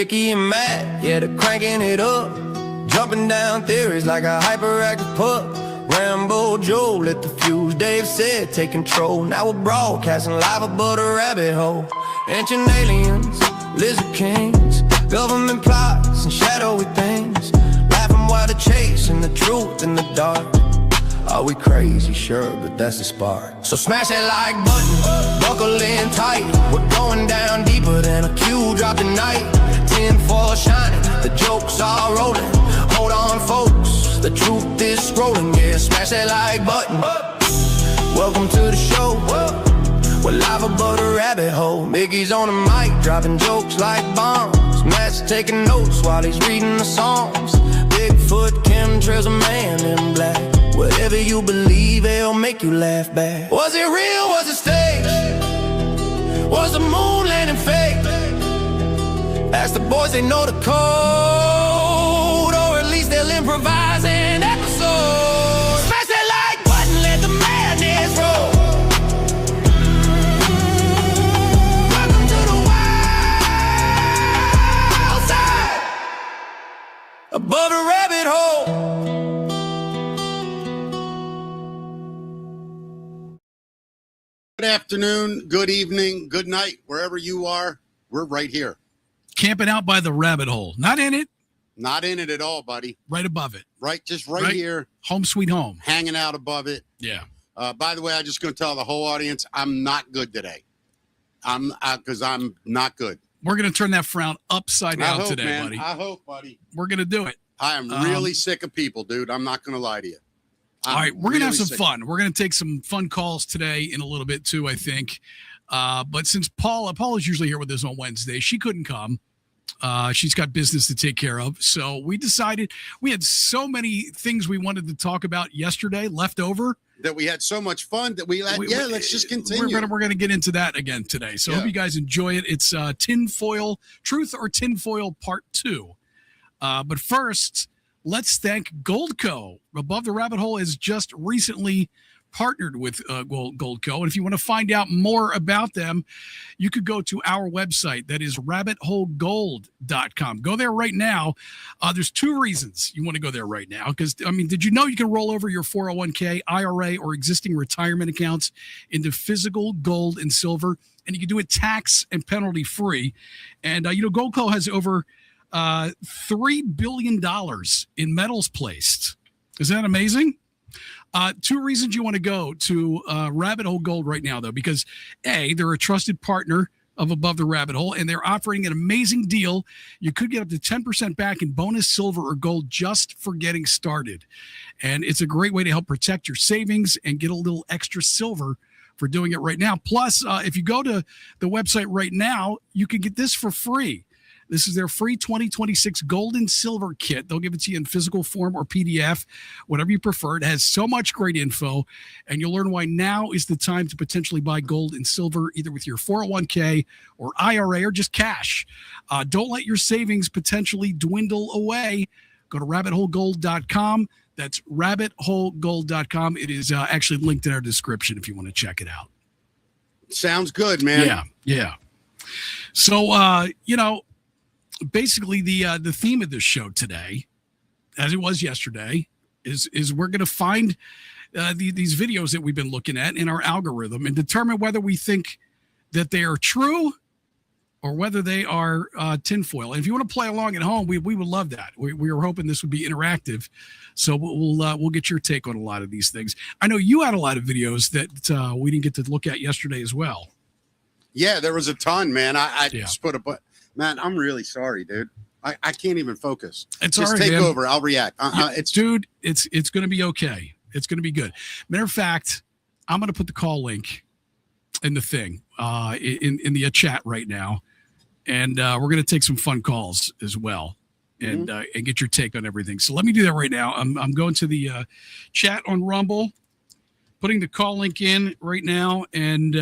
Mickey and Matt, yeah, they're cranking it up. Jumping down theories like a hyperactive pup. Rambo Joe lit the fuse, Dave said take control. Now we're broadcasting live above the rabbit hole. Ancient aliens, lizard kings, government plots and shadowy things. Laughing while they're chasing the truth in the dark. Are we crazy? Sure, but that's the spark. So smash that like button, buckle in tight. We're going down deeper than a cue drop tonight. Tinfoil shining, the jokes are rolling. Hold on folks, the truth is scrolling. Yeah, smash that like button. Welcome to the show. We're live above the rabbit hole. Mickey's on the mic, dropping jokes like bombs. Matt's taking notes while he's reading the songs. Bigfoot, chemtrails, a man in black. Whatever you believe, it'll make you laugh back. Was it real? Was it stage? Was the moon landing fake? Ask the boys, they know the code, or at least they'll improvise an episode. Smash that like button, let the madness roll. Welcome to the wild side, above the rabbit hole. Good afternoon, good evening, good night, wherever you are. We're right here. Camping out by the rabbit hole. Not in it. Not in it at all, buddy. Right above it. Right, just right here. Home sweet home. Hanging out above it. Yeah. By the way, I'm just going to tell the whole audience, I'm not good today. Because I'm not good. We're going to turn that frown upside down today, man. buddy. I hope, buddy. We're going to do it. I am really sick of people, dude. I'm not going to lie to you. All right, we're going to have some fun. We're going to take some fun calls today in a little bit too, I think. But since Paula is usually here with us on Wednesday, she couldn't come. She's got business to take care of. So we decided we had so many things we wanted to talk about yesterday left over. That we had so much fun that let's just continue. We're going to get into that again today. So I hope you guys enjoy it. It's Tinfoil, Truth or Tinfoil Part 2. But first, let's thank Goldco. Above the Rabbit Hole has just recently partnered with Goldco. And if you want to find out more about them, you could go to our website. That is rabbitholegold.com. Go there right now. There's two reasons you want to go there right now. Because, I mean, did you know you can roll over your 401k, IRA, or existing retirement accounts into physical gold and silver? And you can do it tax and penalty free. And, Goldco has over $3 billion in metals placed. Isn't that amazing? Two reasons you want to go to Rabbit Hole Gold right now, though, because A, they're a trusted partner of Above the Rabbit Hole, and they're offering an amazing deal. You could get up to 10% back in bonus silver or gold just for getting started. And it's a great way to help protect your savings and get a little extra silver for doing it right now. Plus, if you go to the website right now, you can get this for free. This is their free 2026 gold and silver kit. They'll give it to you in physical form or PDF, whatever you prefer. It has so much great info, and you'll learn why now is the time to potentially buy gold and silver, either with your 401k or IRA or just cash. Don't let your savings potentially dwindle away. Go to rabbitholegold.com. That's rabbitholegold.com. It is actually linked in our description if you want to check it out. Sounds good, man. Yeah. So, basically the theme of this show today, as it was yesterday, is we're going to find these videos that we've been looking at in our algorithm and determine whether we think that they are true or whether they are tinfoil. And if you want to play along at home, we would love that. We were hoping this would be interactive, so we'll get your take on a lot of these things. I know you had a lot of videos that we didn't get to look at yesterday as well. Yeah, there was a ton, man. I just put a man, I'm really sorry, dude. I can't even focus. It's just all right, take man. over. I'll react. It's going to be okay. It's going to be good. Matter of fact, I'm going to put the call link in the thing in the chat right now, and we're going to take some fun calls as well, and get your take on everything. So let me do that right now. I'm going to the chat on Rumble, putting the call link in right now, and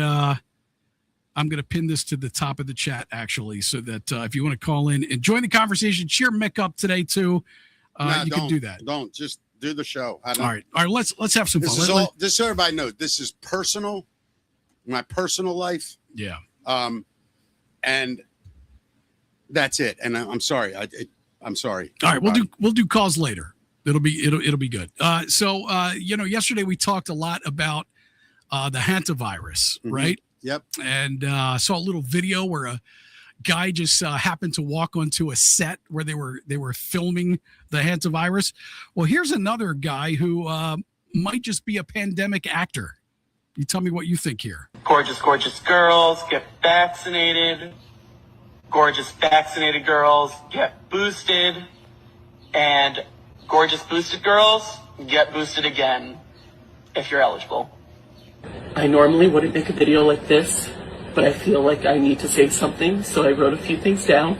I'm going to pin this to the top of the chat, actually, so that if you want to call in and join the conversation, cheer Mick up today, too. You can do that. Don't. Just do the show. All right. Let's have some fun. Just so everybody knows, this is personal, my personal life. Yeah. And That's it. And I'm sorry. I'm sorry. All right, we'll do calls later. It'll be good. Yesterday we talked a lot about the hantavirus, right? Yep. And saw a little video where a guy just happened to walk onto a set where they were filming the hantavirus. Well, here's another guy who might just be a pandemic actor. You tell me what you think here. Gorgeous, gorgeous girls get vaccinated. Gorgeous vaccinated girls get boosted. And gorgeous boosted girls get boosted again if you're eligible. I normally wouldn't make a video like this, but I feel like I need to say something, so I wrote a few things down.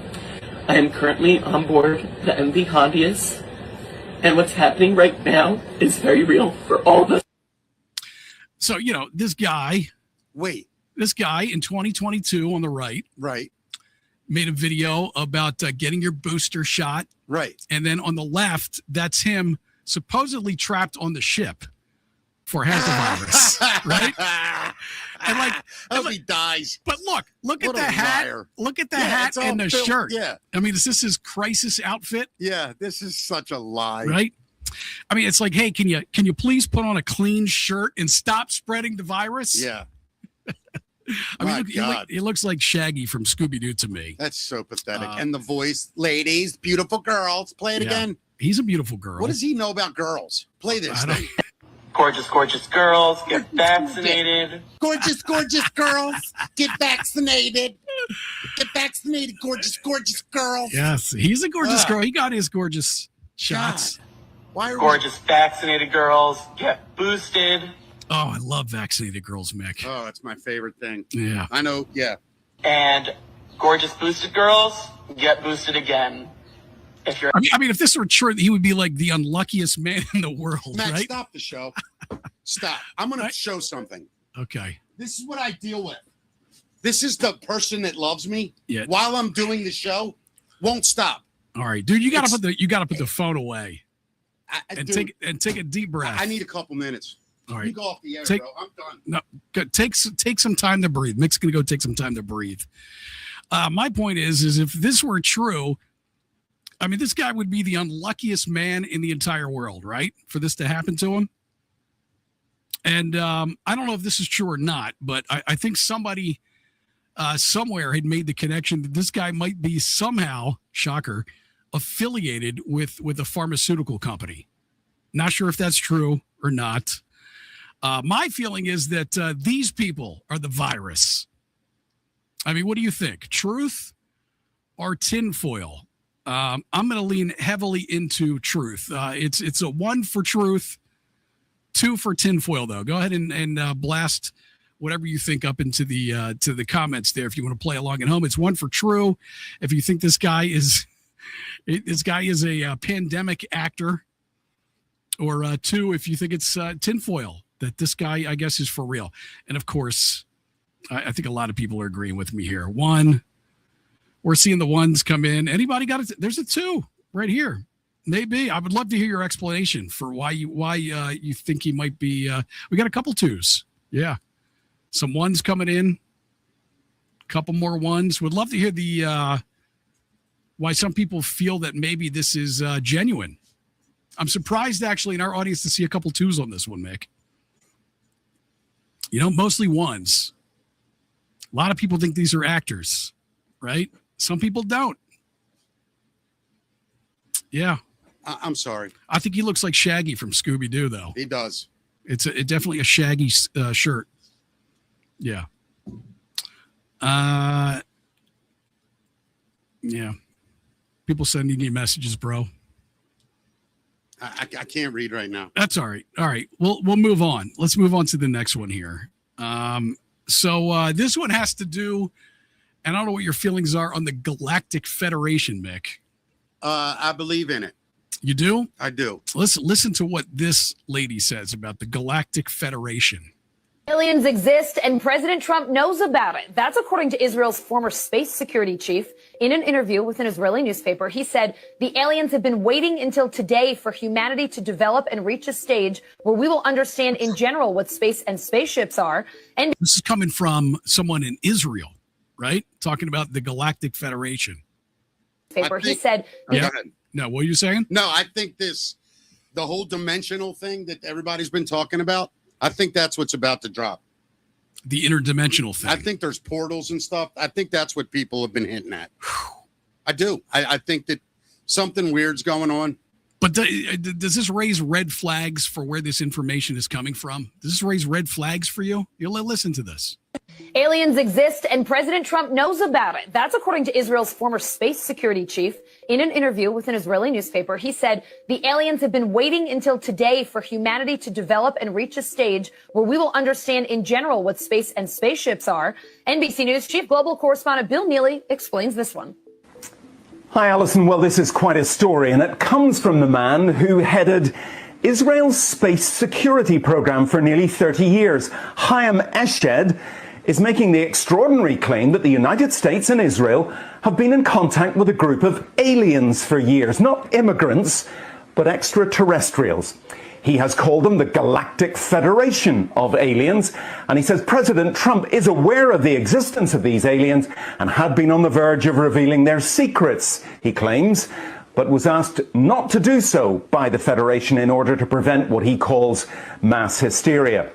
I am currently on board the MV Hondias, and what's happening right now is very real for all of us. So, this guy in 2022 on the right, made a video about getting your booster shot. Right. And then on the left, that's him supposedly trapped on the ship for hantavirus, right? And he dies. But look at What the a hat. liar. Look at the Yeah, hat it's all and the built- shirt. yeah. I mean, is this his crisis outfit? Yeah, this is such a lie. Right? I mean, it's like, hey, can you please put on a clean shirt and stop spreading the virus? Yeah. I mean, he looks like Shaggy from Scooby-Doo to me. That's so pathetic. And the voice, ladies, beautiful girls. Play it again. He's a beautiful girl. What does he know about girls? Play this thing. Gorgeous, gorgeous girls get vaccinated. Gorgeous, gorgeous girls get vaccinated. Get vaccinated, gorgeous, gorgeous girls. Yes, he's a gorgeous girl. He got his gorgeous shots. God. Why are Gorgeous vaccinated girls get boosted. Oh, I love vaccinated girls, Mick. Oh, it's my favorite thing. Yeah. I know. Yeah. And gorgeous boosted girls get boosted again. If you're I mean, if this were true, he would be like the unluckiest man in the world, Matt, right? stop the show. Stop. I'm going to show something. Okay. This is what I deal with. This is the person that loves me. Yeah. While I'm doing the show, won't stop. All right, dude, you got to put the phone away and Dude, take a deep breath. I need a couple minutes. All right. You go off the air, Take- bro. I'm done. No, good. Take some time to breathe. Mick's gonna go take some time to breathe. My point is if this were true, I mean, this guy would be the unluckiest man in the entire world, right? For this to happen to him. And I don't know if this is true or not, but I think somebody somewhere had made the connection that this guy might be somehow, shocker, affiliated with a pharmaceutical company. Not sure if that's true or not. My feeling is that these people are the virus. I mean, what do you think? Truth or tinfoil? I'm going to lean heavily into truth. It's a 1 for truth, 2 for tinfoil, though. Go ahead and blast whatever you think up into the to the comments there. If you want to play along at home, it's 1 for true. If you think this guy is a pandemic actor, or 2 if you think it's tinfoil, that this guy, I guess, is for real. And of course, I think a lot of people are agreeing with me here. 1, we're seeing the 1s come in. Anybody got it? There's a 2 right here. Maybe. I would love to hear your explanation for why you think he might be. We got a couple 2s. Yeah. Some 1s coming in. Couple more 1s. Would love to hear the why some people feel that maybe this is genuine. I'm surprised actually in our audience to see a couple 2s on this one, Mick. Mostly 1s. A lot of people think these are actors, right? Some people don't. Yeah. I'm sorry. I think he looks like Shaggy from Scooby-Doo, though. He does. It's definitely a Shaggy shirt. Yeah. Yeah. People sending you messages, bro. I can't read right now. That's all right. All right. We'll move on. Let's move on to the next one here. So this one has to do, and I don't know what your feelings are on the Galactic Federation, Mick. I believe in it. You do? I do. Listen to what this lady says about the Galactic Federation. Aliens exist and President Trump knows about it. That's according to Israel's former space security chief. In an interview with an Israeli newspaper, he said the aliens have been waiting until today for humanity to develop and reach a stage where we will understand in general what space and spaceships are. And this is coming from someone in Israel, right? Talking about the Galactic Federation. paper. He think- said, Go ahead. No, what are you saying? No, I think the whole dimensional thing that everybody's been talking about, I think that's what's about to drop. The interdimensional thing. I think there's portals and stuff. I think that's what people have been hinting at. I do. I think that something weird's going on. But does this raise red flags for where this information is coming from? Does this raise red flags for you? You'll listen to this. aliens exist and President Trump knows about it. That's according to Israel's former space security chief. In an interview with an Israeli newspaper, he said the aliens have been waiting until today for humanity to develop and reach a stage where we will understand in general what space and spaceships are. NBC News chief global correspondent Bill Neely explains this one. Hi, Alison. Well, this is quite a story, and it comes from the man who headed Israel's space security program for nearly 30 years. Chaim Eshed is making the extraordinary claim that the United States and Israel have been in contact with a group of aliens for years, not immigrants, but extraterrestrials. He has called them the Galactic Federation of Aliens, and he says President Trump is aware of the existence of these aliens and had been on the verge of revealing their secrets, he claims, but was asked not to do so by the Federation in order to prevent what he calls mass hysteria.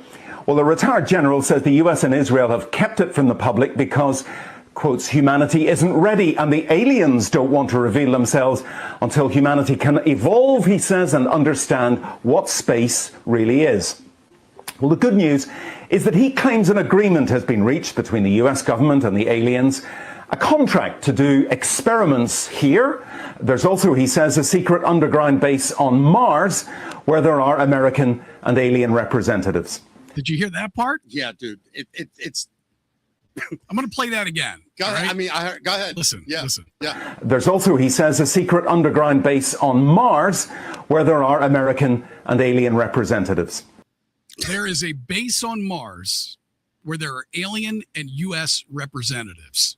Well, the retired general says the US and Israel have kept it from the public because, quotes, humanity isn't ready and the aliens don't want to reveal themselves until humanity can evolve, he says, and understand what space really is. Well, the good news is that he claims an agreement has been reached between the US government and the aliens, a contract to do experiments here. There's also, he says, a secret underground base on Mars where there are American and alien representatives. Did you hear that part? Yeah, dude. It's. I'm going to play that again. Go ahead. Right? I mean, go ahead. Listen. Yeah. There's also, he says, a secret underground base on Mars where there are American and alien representatives. There is a base on Mars where there are alien and U.S. representatives.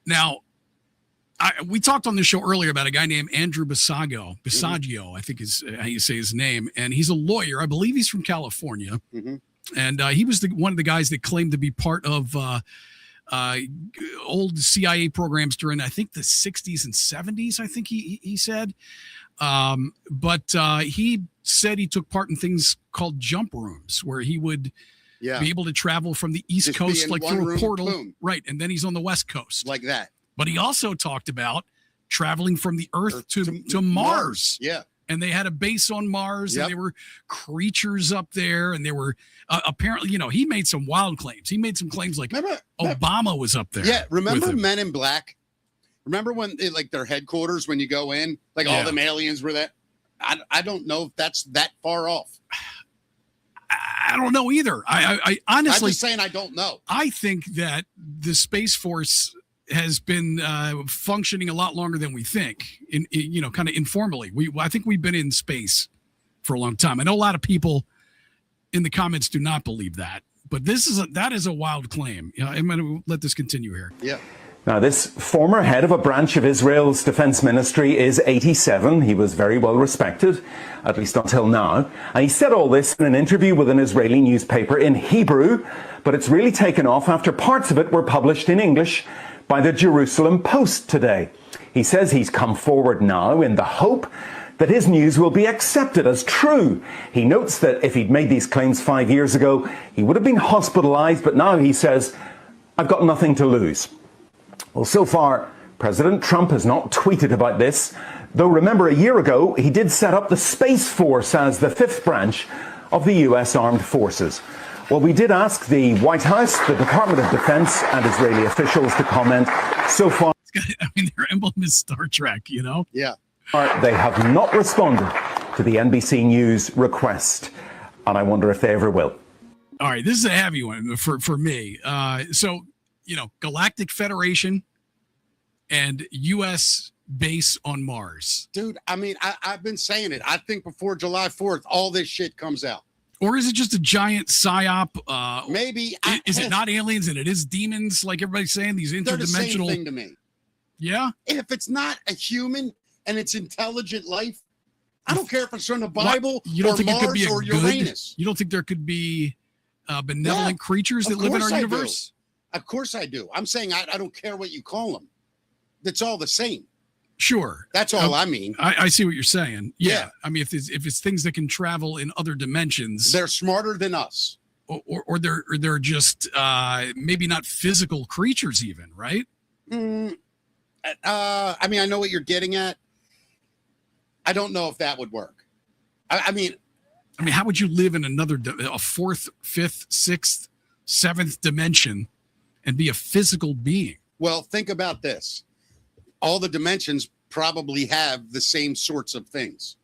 Now, we talked on the show earlier about a guy named Andrew Basiago, I think is how you say his name, and he's a lawyer. I believe he's from California, and he was one of the guys that claimed to be part of old CIA programs during, I think, the 60s and 70s. I think he said, but he said he took part in things called jump rooms, where he would be able to travel from the East Coast like through a portal, right, and then he's on the West Coast Like that. But he also talked about traveling from the Earth to Mars. Yeah. And they had a base on Mars, and there were creatures up there, and they were apparently, he made some wild claims. He made some claims like Obama was up there. Yeah. Remember Men in Black? Remember when their headquarters, when you go in, all them aliens were there? I don't know if that's that far off. I don't know either. I honestly, I'm just saying I don't know. I think that the Space Force has been functioning a lot longer than we think, kind of informally. I think we've been in space for a long time. I know a lot of people in the comments do not believe that, but that is a wild claim. I'm going to let this continue here. Yeah. Now, this former head of a branch of Israel's defense ministry is 87. He was very well respected, at least until now. And he said all this in an interview with an Israeli newspaper in Hebrew, but it's really taken off after parts of it were published in English by the Jerusalem Post today. He says he's come forward now in the hope that his news will be accepted as true. He notes that if he'd made these claims 5 years ago, he would have been hospitalized, but now he says, I've got nothing to lose. Well, so far, President Trump has not tweeted about this, though remember a year ago, he did set up the Space Force as the fifth branch of the US Armed Forces. Well, we did ask the White House, the Department of Defense, and Israeli officials to comment. So far, I mean, their emblem is Star Trek, Yeah. They have not responded to the NBC News request, and I wonder if they ever will. All right, this is a heavy one for me. Galactic Federation and U.S. base on Mars. Dude, I mean, I've been saying it. I think before July 4th, all this shit comes out. Or is it just a giant psyop? Maybe. Is it not aliens and it is demons, like everybody's saying? These interdimensional. They're the same thing to me. Yeah? If it's not a human and it's intelligent life, I don't care if it's from the Bible or Mars or Uranus. You don't think there could be benevolent creatures that live in our universe? Of course I do. I'm saying I don't care what you call them. it's all the same. Sure. That's all I mean. I see what you're saying. Yeah. Yeah. I mean, if it's things that can travel in other dimensions, They're smarter than us. or they're just maybe not physical creatures even, right? I mean, I know what you're getting at. I don't know if that would work. I mean, how would you live in a fourth, fifth, sixth, seventh dimension and be a physical being? well, think about this. All the dimensions probably have the same sorts of things.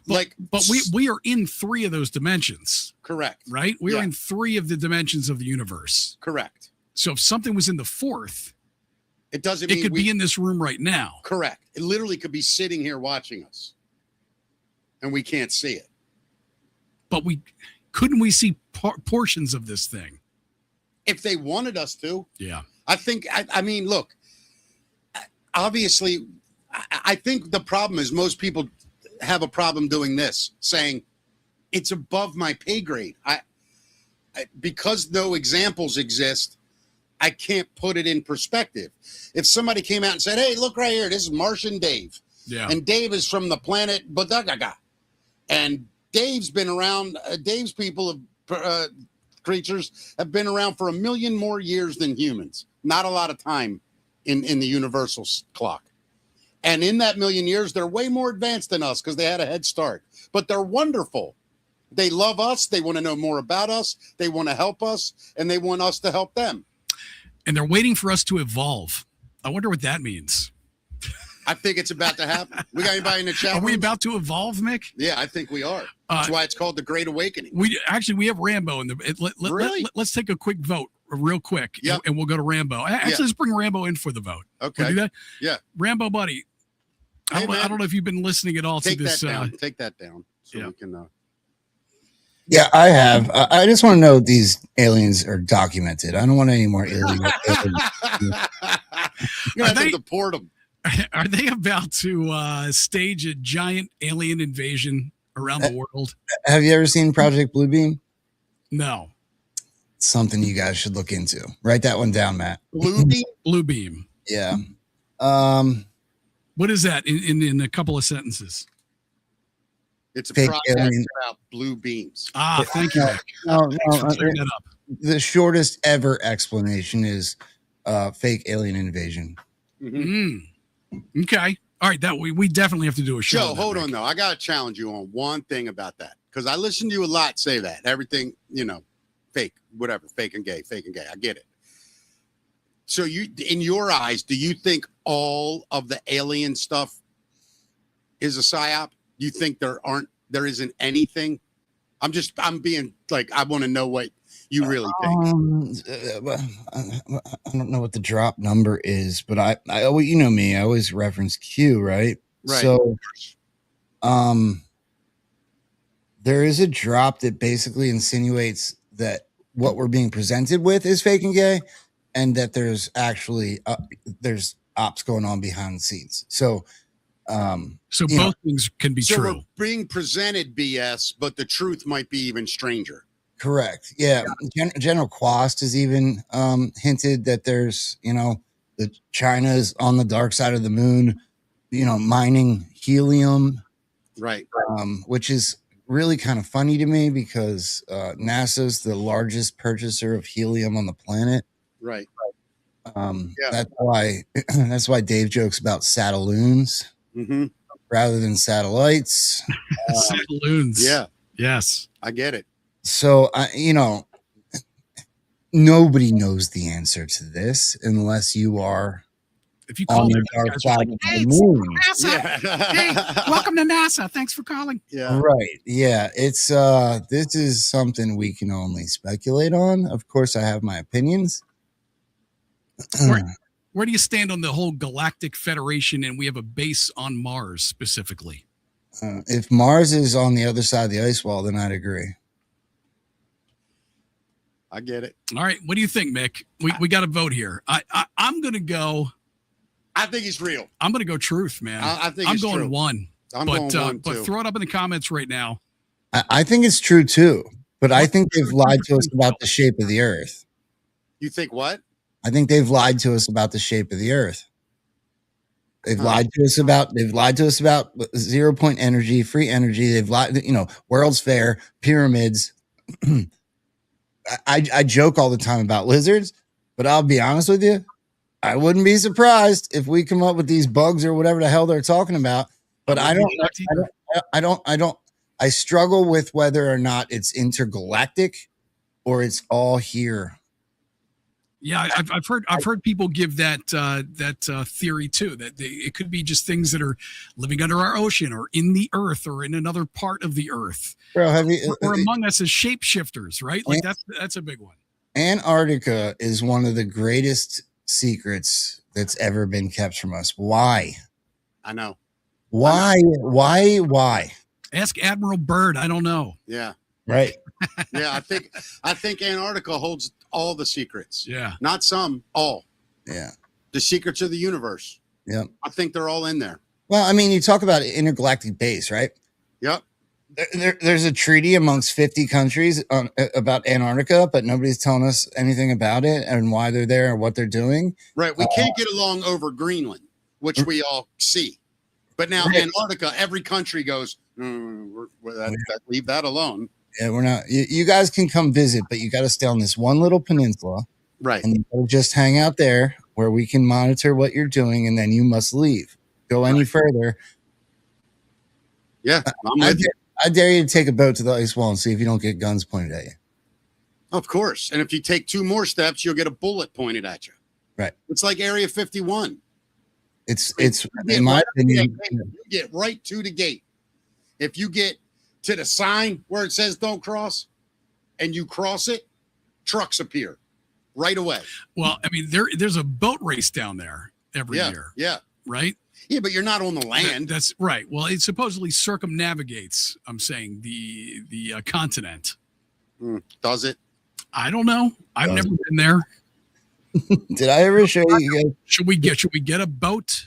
But we are in 3 of those dimensions. Correct. Right? We are in 3 of the dimensions of the universe. Correct. So if something was in the 4th, it doesn't mean it could be in this room right now. Correct. It literally could be sitting here watching us, and we can't see it. But couldn't we see portions of this thing if they wanted us to? Yeah. I mean, look. Obviously, I think the problem is most people have a problem doing this, saying it's above my pay grade. Because no examples exist, I can't put it in perspective. If somebody came out and said, "Hey, look right here, this is Martian Dave," and Dave is from the planet Badagaga, and Dave's been around. Dave's people have creatures have been around for 1 million more years than humans. Not a lot of time in the universal clock. And in that 1 million years, they're way more advanced than us because they had a head start. But they're wonderful. They love us. They want to know more about us. They want to help us, and they want us to help them. And they're waiting for us to evolve. I wonder what that means. I think it's about to happen. We got anybody in the chat room? Are we about to evolve, Mick? Yeah, I think we are. That's why it's called the Great Awakening. We have Rambo in the. Really? Let's take a quick vote, real quick, Yep. and we'll go to Rambo. Actually, let's bring Rambo in for the vote. Okay. We'll do that? Yeah. Rambo, buddy. Hey, I don't know if you've been listening at all Take to this. That down. Take that down so we can. Yeah, I have. I just want to know if these aliens are documented. I don't want any more aliens. You're going to have to deport them. Are they about to stage a giant alien invasion around the world? Have you ever seen Project Bluebeam? No. Something you guys should look into. Write that one down, Matt. Bluebeam? Bluebeam. Yeah. What is that in a couple of sentences? It's a Fake project alien. about blue beams. Thank you. No, Thanks for clearing that up. The shortest ever explanation is fake alien invasion. Okay. All right. That we definitely have to do a show. Joe, hold on though. I gotta challenge you on one thing about that. Because I listen to you a lot say that. Everything, fake, whatever, fake and gay. I get it. So in your eyes, do you think all of the alien stuff is a psyop? You think there isn't anything? I'm being like, I want to know what you really think. I don't know what the drop number is, but I you know me, I always reference Q, right? Right. So, there is a drop that basically insinuates that what we're being presented with is fake and gay, and that there's actually there's ops going on behind the scenes. So both things can be true. We're being presented BS, but the truth might be even stranger. Correct. Yeah. General Quast has even hinted that there's, that China's on the dark side of the moon, mining helium. Right. Which is really kind of funny to me because NASA's the largest purchaser of helium on the planet. Right. That's why Dave jokes about satelloons rather than satellites. Satelloons. Yeah. Yes. I get it. So, nobody knows the answer to this unless you are if you call on the dark side of the moon. Hey, welcome to NASA. Thanks for calling. Yeah. Right. Yeah. It's this is something we can only speculate on. Of course, I have my opinions. Where do you stand on the whole Galactic Federation and we have a base on Mars specifically? If Mars is on the other side of the ice wall, then I'd agree. I get it. All right. What do you think, Mick? We got to vote here. I'm going to go. I think it's real. I'm going to go truth, man. I think I'm it's going true. one. I'm going one, but too. throw it up in the comments right now. I think it's true, too. But I think they've lied to us about the shape of the Earth. You think what? I think they've lied to us about the shape of the Earth. They've lied to us about 0 point energy, free energy. They've lied, World's Fair, pyramids. I joke all the time about lizards, but I'll be honest with you. I wouldn't be surprised if we come up with these bugs or whatever the hell they're talking about. But I struggle with whether or not it's intergalactic or it's all here. Yeah, I've heard people give that theory too, that it could be just things that are living under our ocean or in the earth or in another part of the earth. Bro, or among us as shapeshifters, right? Like that's a big one. Antarctica is one of the greatest secrets that's ever been kept from us. Why? I know. Why? Ask Admiral Byrd. I don't know. Yeah. Right. Yeah, I think Antarctica holds all the secrets. Yeah. Not some, all. Yeah. The secrets of the universe. Yep. I think they're all in there. Well, I mean, you talk about intergalactic base, right? Yep. There's a treaty amongst 50 countries about Antarctica, but nobody's telling us anything about it and why they're there or what they're doing. Right. We can't get along over Greenland, which we all see. But now Antarctica, every country goes, leave that alone. Yeah, we're not. You guys can come visit, but you got to stay on this one little peninsula. Right. And you just hang out there where we can monitor what you're doing, and then you must leave. Go any further. Yeah. I dare you to take a boat to the ice wall and see if you don't get guns pointed at you. Of course. And if you take 2 more steps, you'll get a bullet pointed at you. Right. It's like Area 51. It's in my opinion. You get right to the gate. If you get to the sign where it says don't cross and you cross it, trucks appear right away. Well, I mean, there's a boat race down there every year. Yeah. Right? Yeah, but you're not on the land. That's right. Well, it supposedly circumnavigates, I'm saying, the continent. Does it? I don't know. I've never been there. Did I ever show you guys? Should we get a boat?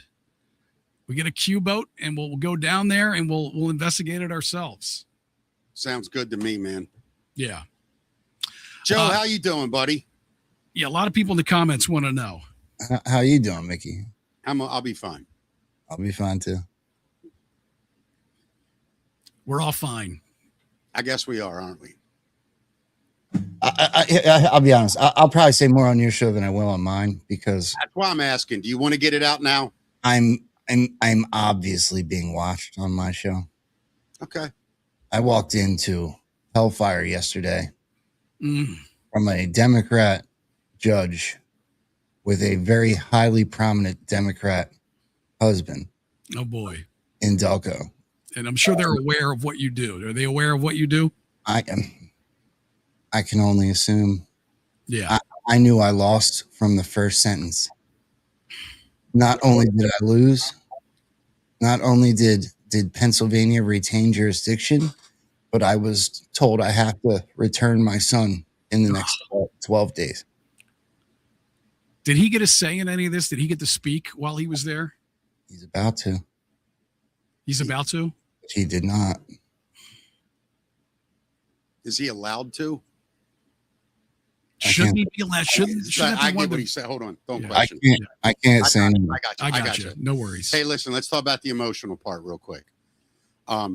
We get a Q boat and we'll go down there and we'll investigate it ourselves. Sounds good to me, man. Yeah. Joe, how you doing, buddy? Yeah, a lot of people in the comments want to know. How you doing, Mickey? I'll be fine. I'll be fine too. We're all fine. I guess we are, aren't we? I'll be honest. I'll probably say more on your show than I will on mine because that's why I'm asking. Do you want to get it out now? I'm obviously being watched on my show. Okay. I walked into hellfire yesterday from a Democrat judge with a very highly prominent Democrat husband. Oh boy. In Delco. And I'm sure they're aware of what you do. Are they aware of what you do? I can only assume. Yeah. I knew I lost from the first sentence. Not only did I lose, not only did Pennsylvania retain jurisdiction, but I was told I have to return my son in the next 12 days. Did he get a say in any of this? Did he get to speak while he was there? He's about to. He's about to? He did not. Is he allowed to? Shouldn't he be allowed? I get what he said. Hold on. Don't question. I can't say anything. I got you. No worries. Hey, listen, let's talk about the emotional part real quick. Are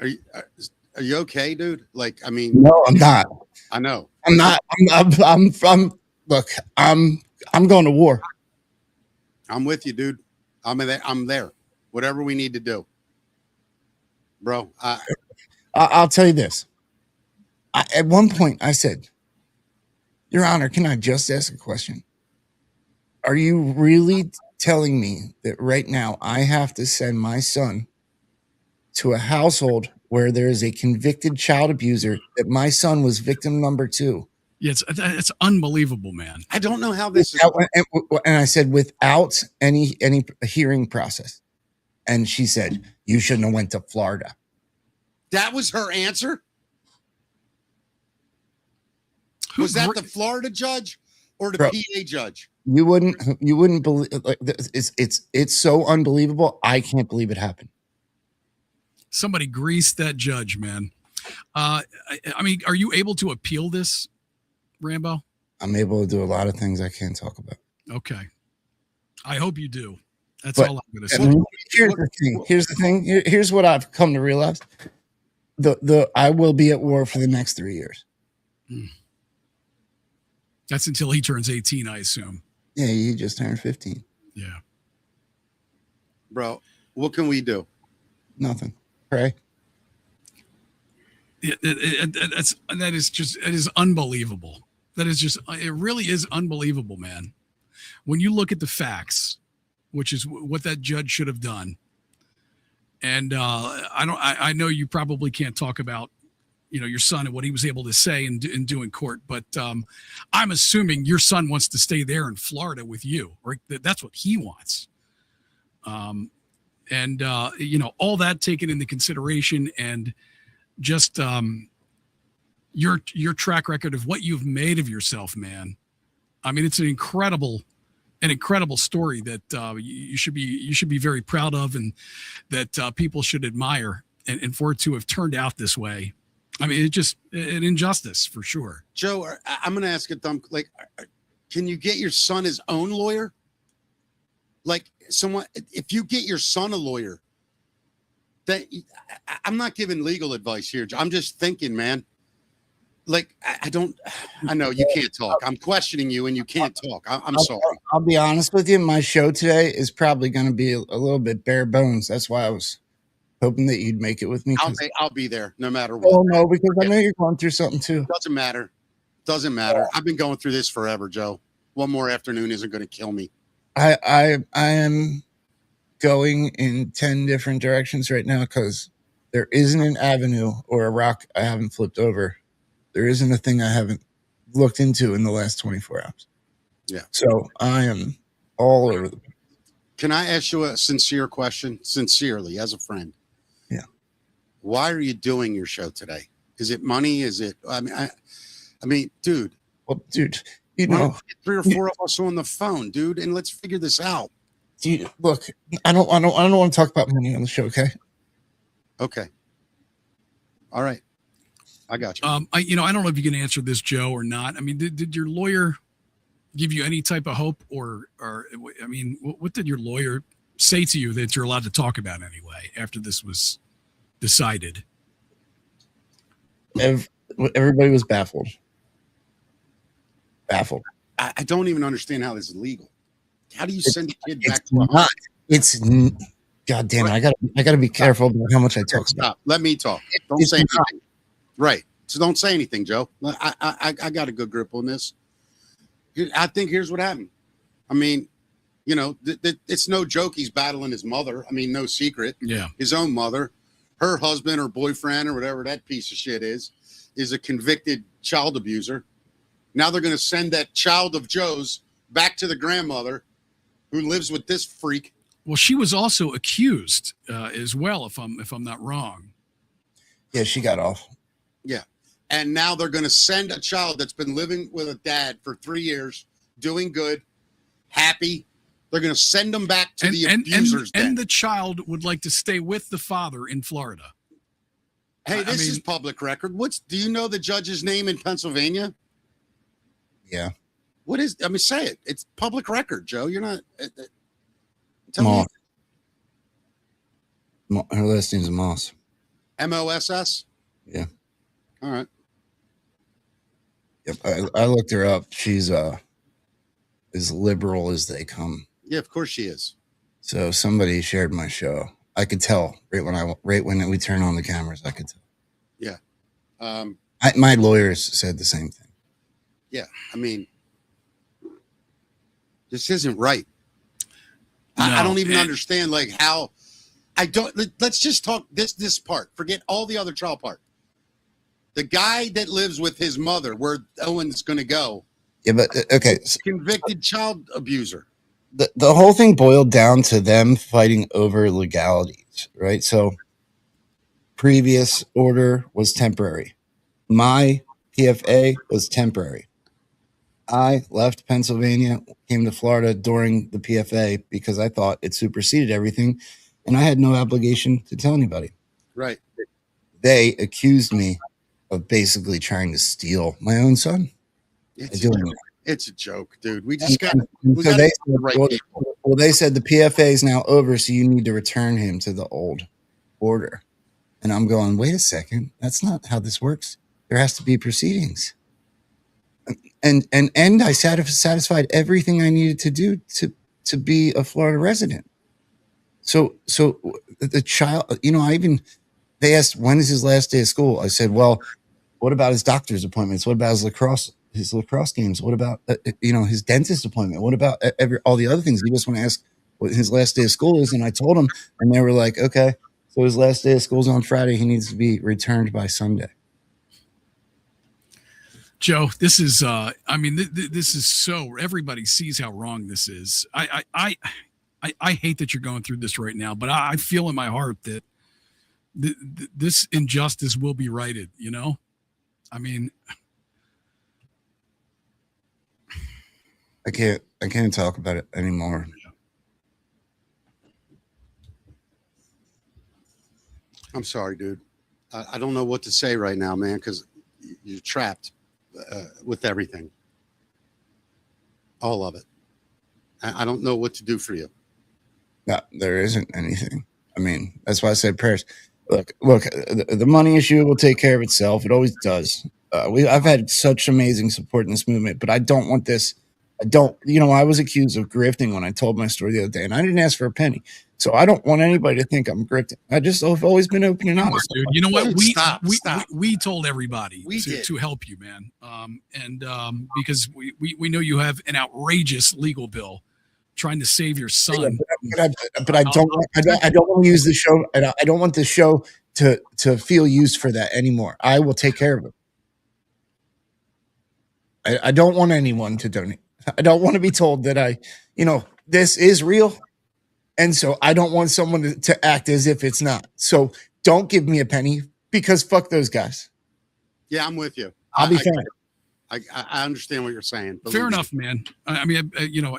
you okay, dude? Like, I mean, no, I'm not. I know. I'm not. Look, I'm going to war. I'm with you, dude. I'm there. Whatever we need to do, bro. I'll tell you this. At one point, I said, Your Honor, can I just ask a question? Are you really telling me that right now I have to send my son to a household where there is a convicted child abuser, that my son was victim number 2? Yeah, it's unbelievable, man. I don't know how this is. And I said, without any hearing process. And she said, you shouldn't have went to Florida. That was her answer? Was that the Florida judge or the PA judge? You wouldn't believe, like, it's so unbelievable. I can't believe it happened. Somebody greased that judge, man. I mean, are you able to appeal this, Rambo? I'm able to do a lot of things I can't talk about. Okay. I hope you do. That's But all I'm going to say. Here's the thing. Here's what I've come to realize. I will be at war for the next 3 years. That's until he turns 18, I assume. Yeah, he just turned 15. Yeah. Bro, what can we do? Nothing. Pray. That is unbelievable. That is just, it really is unbelievable, man. When you look at the facts, which is what that judge should have done. And I know you probably can't talk about, your son and what he was able to say and do in court, but I'm assuming your son wants to stay there in Florida with you, right? That's what he wants. All that taken into consideration, and just your track record of what you've made of yourself, man. I mean, it's an incredible story that you should be very proud of, and that people should admire, and for it to have turned out this way. I mean, it's just an injustice for sure. Joe, I'm going to ask a dumb, can you get your son his own lawyer? Like someone, if you get your son a lawyer, that I'm not giving legal advice here. I'm just thinking, man, I know you can't talk. I'm questioning you and you can't talk. I'm sorry. I'll be honest with you. My show today is probably going to be a little bit bare bones. That's why I was hoping that you'd make it with me. I'll be there no matter what. Oh no, because I know you're going through something too. Doesn't matter. I've been going through this forever, Joe. One more afternoon isn't going to kill me. I am going in 10 different directions right now because there isn't an avenue or a rock I haven't flipped over. There isn't a thing I haven't looked into in the last 24 hours. Yeah. So I am all over the place. Can I ask you a sincere question? Sincerely, as a friend. Yeah. Why are you doing your show today? Is it money? Is it, I mean, dude. Well, dude, you know, 3 or 4 of us on the phone, dude, and let's figure this out. Dude, look, I don't want to talk about money on the show. Okay. Okay. All right. I got you. I don't know if you can answer this, Joe, or not. I mean, did your lawyer give you any type of hope, or I mean, what did your lawyer say to you that you're allowed to talk about anyway after this was decided? Everybody was baffled. I don't even understand how this is legal. How do you send a kid back to not? It's God damn it! I gotta be careful about how much I talk. Stop. Let me talk. Don't say anything. Right. So don't say anything, Joe. I got a good grip on this. I think here's what happened. I mean, it's no joke. He's battling his mother. I mean, no secret. Yeah. His own mother, her husband or boyfriend or whatever that piece of shit is a convicted child abuser. Now they're going to send that child of Joe's back to the grandmother who lives with this freak. Well, she was also accused as well, if I'm not wrong. Yeah, she got off. Yeah. And now they're going to send a child that's been living with a dad for 3 years, doing good, happy. They're going to send them back to the abuser's den. And the child would like to stay with the father in Florida. Hey, this is public record. Do you know the judge's name in Pennsylvania? Yeah. What is, say it. It's public record, Joe. You're not. Tell me. Her last name's Moss. Moss? Yeah. All right. Yep. I looked her up. She's as liberal as they come. Yeah, of course she is. So somebody shared my show. I could tell right when we turn on the cameras. I could tell. Yeah. My lawyers said the same thing. Yeah. I mean, this isn't right. No, I don't even understand how. Let's just talk this part. Forget all the other trial part. The guy that lives with his mother, where Owen's going to go. Yeah, but okay. Convicted child abuser. The whole thing boiled down to them fighting over legalities, right? So previous order was temporary. My PFA was temporary. I left Pennsylvania, came to Florida during the PFA because I thought it superseded everything, and I had no obligation to tell anybody. Right. They accused me of basically trying to steal my own son. It's a joke, dude. We just got. So they said, well, they said the PFA is now over, so you need to return him to the old order. And I'm going, wait a second, that's not how this works. There has to be proceedings. And I satisfied everything I needed to do to be a Florida resident. So the child, they asked, when is his last day of school? I said, well, what about his doctor's appointments? What about his lacrosse games? What about, his dentist appointment? What about all the other things? He just want to ask what his last day of school is. And I told him, and they were like, okay, so his last day of school is on Friday. He needs to be returned by Sunday. Joe, this is, this is so, everybody sees how wrong this is. I hate that you're going through this right now, but I feel in my heart that this injustice will be righted, I mean, I can't talk about it anymore. I'm sorry, dude. I don't know what to say right now, man, because you're trapped with everything. All of it. I don't know what to do for you. No, there isn't anything. I mean, that's why I said prayers. Look, the money issue will take care of itself. It always does. I've had such amazing support in this movement, but I don't want this. I was accused of grifting when I told my story the other day, and I didn't ask for a penny. So I don't want anybody to think I'm grifting. I've always been open and honest. Dude, you know what? Stop. We told everybody to help you, man. Because we know you have an outrageous legal bill trying to save your son. But I don't want to use the show. And I don't want the show to feel used for that anymore. I will take care of it. I don't want anyone to donate. I don't want to be told that this is real. And so I don't want someone to act as if it's not. So don't give me a penny because fuck those guys. Yeah, I'm with you. I'll be fine. I understand what you're saying. Fair enough, man. I mean,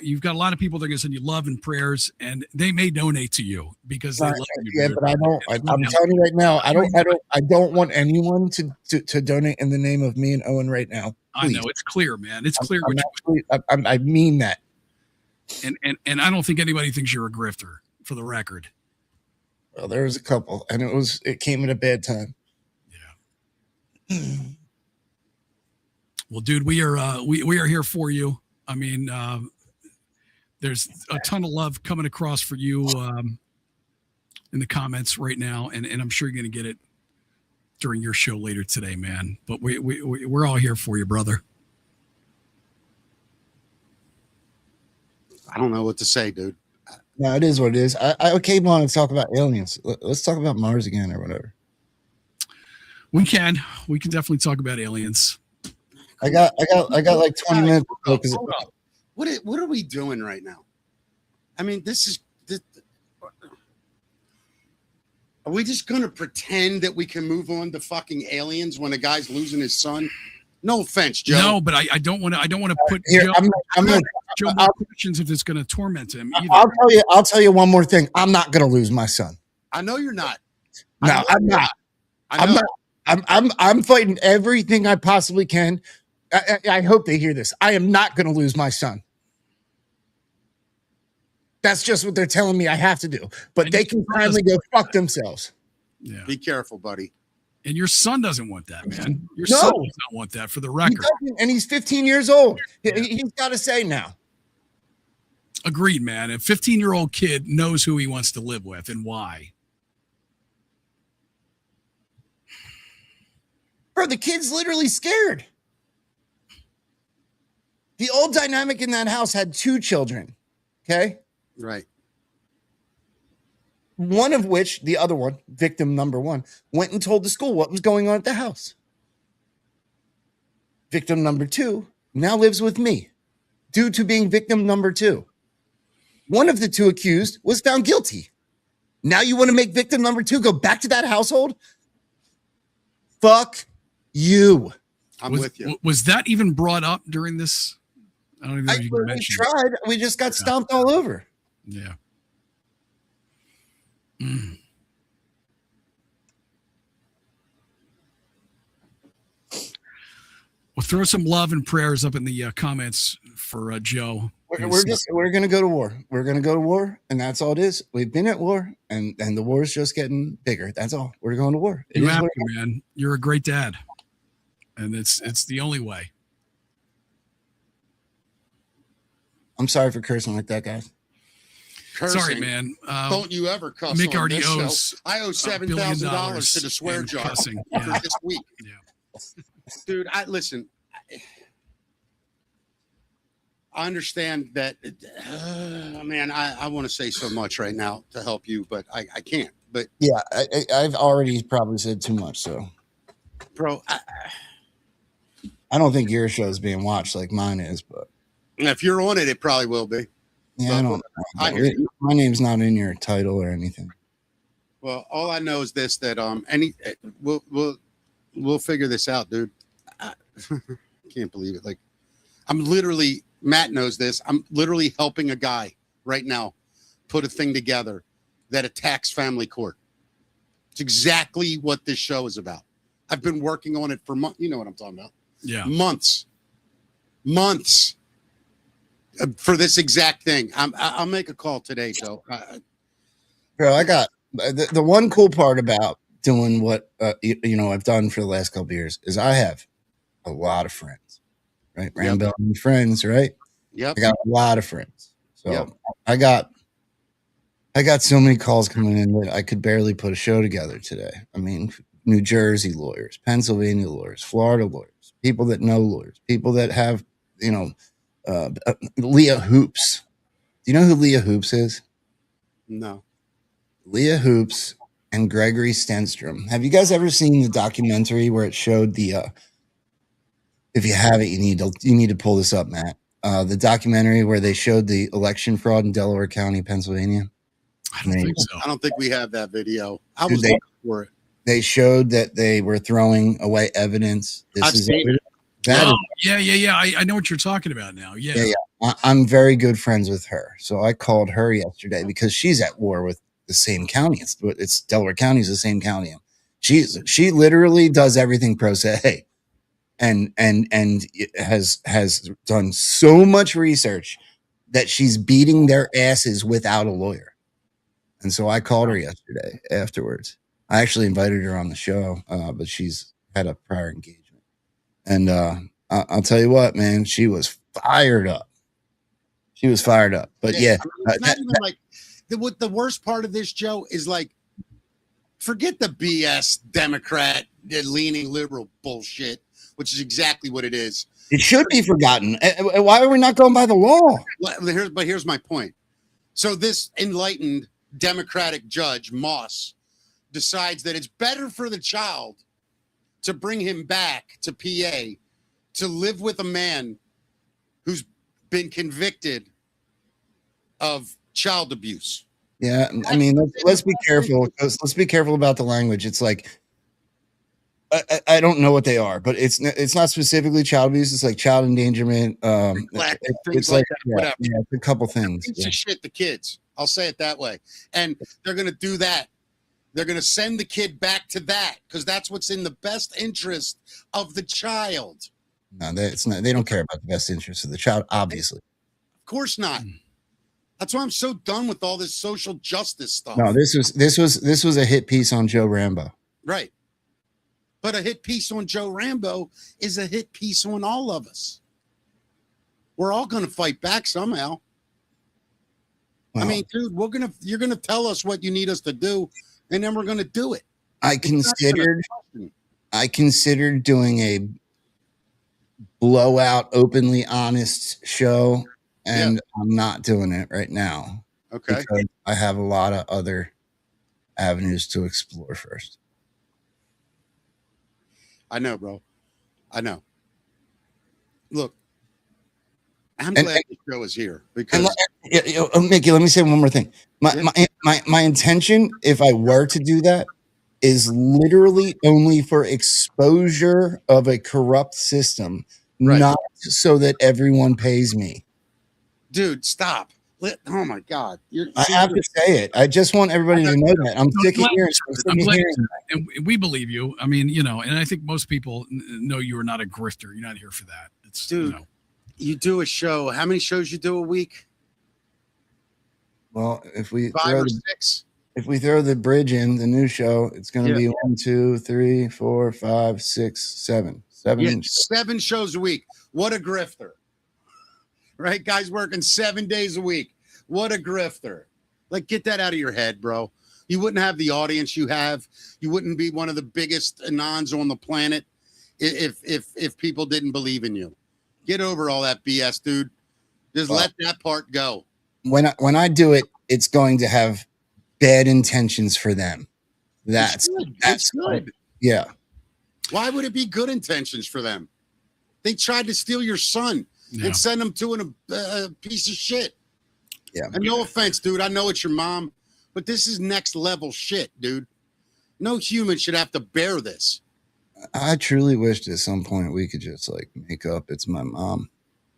you've got a lot of people that are going to send you love and prayers, and they may donate to you because they love you. Yeah, but I don't. I'm telling you right now, I don't want anyone to donate in the name of me and Owen right now. Please. I know it's clear, man. It's clear. I mean that. And I don't think anybody thinks you're a grifter, for the record. Well, there was a couple, and it came at a bad time. Yeah. Well, dude, we are here for you. I mean, there's a ton of love coming across for you in the comments right now, and I'm sure you're going to get it during your show later today, man. But we're all here for you, brother. I don't know what to say, dude. No, it is what it is. I came on to talk about aliens. Let's talk about Mars again or whatever. We can definitely talk about aliens. I got like 20 minutes. Hold up. What are we doing right now? I mean, are we just going to pretend that we can move on to fucking aliens when a guy's losing his son? No offense, Joe. No, but I don't want to put Here, Joe questions if it's going to torment him. Either. I'll tell you one more thing. I'm not going to lose my son. I know you're not. No, I'm not. I'm not. I'm fighting everything I possibly can. I hope they hear this. I am not going to lose my son. That's just what they're telling me I have to do. But they can finally go fuck themselves. Yeah. Be careful, buddy. And your son doesn't want that, man. Your son does not want that, for the record. And he's 15 years old. Yeah. He's got to say now. Agreed, man. A 15-year-old kid knows who he wants to live with and why. Bro, the kid's literally scared. The old dynamic in that house had 2 children. Okay? Right. One of which, the other one, victim number 1, went and told the school what was going on at the house. Victim number 2 now lives with me due to being victim number 2. One of the 2 accused was found guilty. Now you want to make victim number 2 go back to that household? Fuck you. I'm with you. Was that even brought up during this? I don't even know if you can mention. We tried. We just got stomped all over. Yeah. Well, throw some love and prayers up in the comments for Joe. We're gonna go to war. We're gonna go to war, and that's all it is. We've been at war, and the war is just getting bigger. That's all. We're going to war. You have to, man. You're a great dad, and it's the only way. I'm sorry for cursing like that, guys. Cursing. Sorry, man. Don't you ever cuss Mick on already this owes show. I owe $7,000 to the swear jar for this week. Yeah. Dude, listen. I understand that, man. I want to say so much right now to help you, but I can't. But yeah, I've already probably said too much. So, bro, I don't think your show is being watched like mine is, but if you're on it, it probably will be. Yeah, I don't know. My name's not in your title or anything. Well, all I know is this: that we'll figure this out, dude. I can't believe it. Like, I'm literally. Matt knows this. I'm literally helping a guy right now put a thing together that attacks family court. It's exactly what this show is about. I've been working on it for months. You know what I'm talking about. Yeah. Months for this exact thing. I'll make a call today, Joe. Bro, I got the one cool part about doing what I've done for the last couple of years is I have a lot of friends. Right, Rambo and friends, right? Yep. I got a lot of friends, so yep. I got so many calls coming in that I could barely put a show together today. I mean, New Jersey lawyers, Pennsylvania lawyers, Florida lawyers, people that know lawyers, people that have, Leah Hoops. Do you know who Leah Hoops is? No. Leah Hoops and Gregory Stenstrom. Have you guys ever seen the documentary where it showed the? If you have it, you need to pull this up, Matt. The documentary where they showed the election fraud in Delaware County, Pennsylvania. I don't think so. I don't think we have that video. I was looking for it. They showed that they were throwing away evidence. I've seen it. Yeah. I know what you're talking about now. Yeah. I'm very good friends with her. So I called her yesterday because she's at war with the same county. It's Delaware County is the same county. She literally does everything pro se. And has done so much research that she's beating their asses without a lawyer. And so I called her yesterday afterwards. I actually invited her on the show, but she's had a prior engagement. And I'll tell you what, man, she was fired up. But yeah, it's not even like what the worst part of this, Joe, is like, forget the BS Democrat leaning liberal bullshit. Which is exactly what it is. It should be forgotten. Why are we not going by the law? But here's my point. So this enlightened Democratic judge, Moss, decides that it's better for the child to bring him back to PA to live with a man who's been convicted of child abuse. Yeah, I mean, let's be careful. Let's be careful about the language. It's like, I don't know what they are, but it's not specifically child abuse. It's like child endangerment. It's like whatever. Yeah, it's a couple things. It's shit the kids. I'll say it that way. And they're going to do that. They're going to send the kid back to that because that's what's in the best interest of the child. No, it's not. They don't care about the best interest of the child, obviously. Of course not. That's why I'm so done with all this social justice stuff. No, this was a hit piece on Joe Rambo. Right. But a hit piece on Joe Rambo is a hit piece on all of us. We're all going to fight back somehow. Wow. I mean, dude, you're going to tell us what you need us to do, and then we're going to do it. I considered doing a blowout, openly honest show, and I'm not doing it right now. Okay. Because I have a lot of other avenues to explore first. I know, bro. I know. Look, I'm glad the show is here because Mickey, let me say one more thing. My intention, if I were to do that, is literally only for exposure of a corrupt system, not so that everyone pays me. Dude, stop. Oh my God! I have to say it. I just want everybody to know that. I'm sick of hearing. And we believe you. I mean, you know, and I think most people know you are not a grifter. You're not here for that. It's, dude. You know. You do a show. How many shows you do a week? Well, if we 5 or 6. If we throw the bridge in the new show, it's going to be 1, 2, 3, 4, 5, 6, 7. 7 shows a week. What a grifter. Right? Guys working 7 days a week. What a grifter. Like, get that out of your head, bro. You wouldn't have the audience you have. You wouldn't be one of the biggest anons on the planet if people didn't believe in you. Get over all that BS, dude. Just let that part go. When I do it, it's going to have bad intentions for them. That's good. Yeah. Why would it be good intentions for them? They tried to steal your son and send him to a piece of shit. Yeah. And no offense, dude. I know it's your mom, but this is next level shit, dude. No human should have to bear this. I truly wished at some point we could just like make up. It's my mom.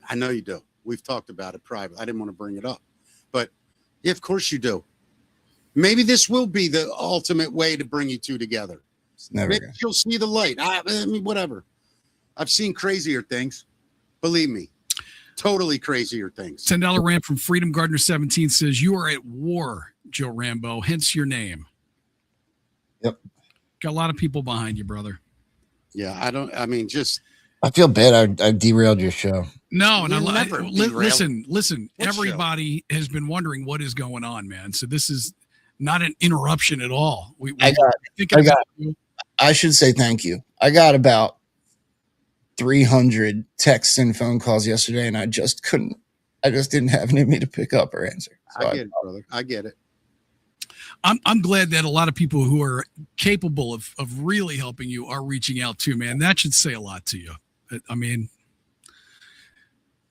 I know you do. We've talked about it privately. I didn't want to bring it up, but yeah, of course you do. Maybe this will be the ultimate way to bring you two together. Maybe you'll see the light. I mean, whatever. I've seen crazier things. Believe me, totally crazier things. $10 rant from Freedom Gardner 17 says, "You are at war, Joe Rambo, hence your name." Yep. Got a lot of people behind you, brother. Yeah, I feel bad. I derailed your show. No, listen. Everybody has been wondering what is going on, man. So this is not an interruption at all. I should say thank you. I got about 300 texts and phone calls yesterday, and I just didn't have it in me to pick up or answer. So I get it, brother. I get it. I'm glad that a lot of people who are capable of really helping you are reaching out too, man. That should say a lot to you. I mean,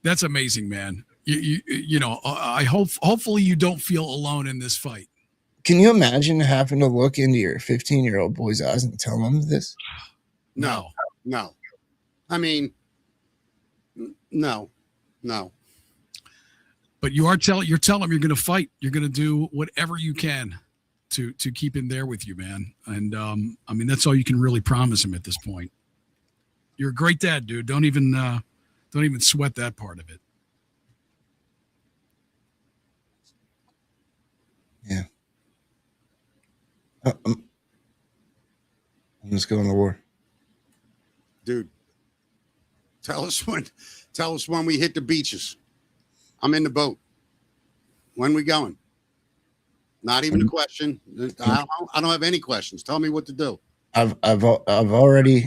that's amazing, man. You know, I hopefully you don't feel alone in this fight. Can you imagine having to look into your 15-year-old boy's eyes and tell him this? No. I mean, no. But you're telling him you're going to fight. You're going to do whatever you can to keep him there with you, man. And I mean, that's all you can really promise him at this point. You're a great dad, dude. Don't even sweat that part of it. Yeah. I'm just going to war. Dude, tell us when we hit the beaches. I'm in the boat. When we going? Not even a question. I don't have any questions. Tell me what to do. I've already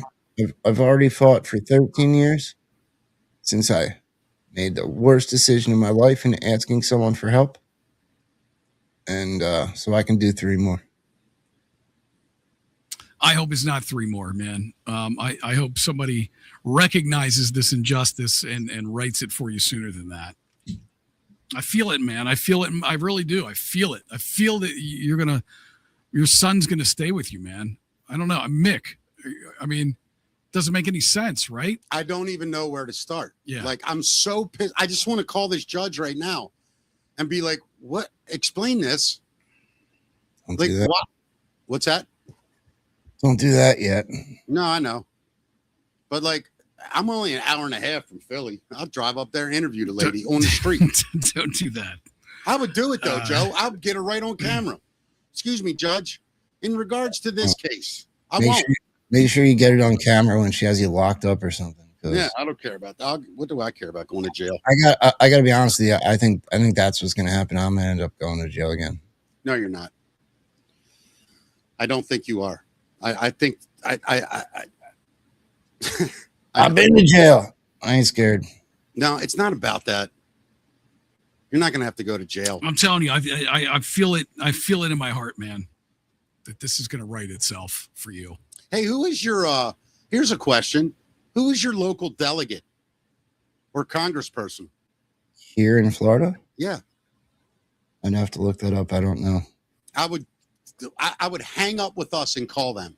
fought for 13 years since I made the worst decision in my life in asking someone for help. And so I can do 3 more. I hope it's not 3 more, man. I hope somebody recognizes this injustice and writes it for you sooner than that. I feel it, man. I feel it. I really do. I feel it. I feel that your son's going to stay with you, man. I don't know. Mick, I mean, doesn't make any sense, right? I don't even know where to start. Yeah. Like, I'm so pissed. I just want to call this judge right now and be like, what? Explain this. Don't do that. What's that? Don't do that yet. No, I know. But like, I'm only an hour and a half from Philly. I'll drive up there and interview the lady on the street. Don't do that. I would do it though, Joe. I would get her right on camera. Excuse me, Judge. In regards to this case, I won't. Make sure you get it on camera when she has you locked up or something. Yeah, I don't care about that. What do I care about going to jail? I got to be honest with you. I think that's what's going to happen. I'm going to end up going to jail again. No, you're not. I don't think you are. I think I've been to jail. I ain't scared. No, it's not about that. You're not going to have to go to jail. I'm telling you, I feel it. I feel it in my heart, man, that this is going to right itself for you. Hey, who is your, here's a question. Who is your local delegate or congressperson? Here in Florida? Yeah. I'd have to look that up. I don't know. I would hang up with us and call them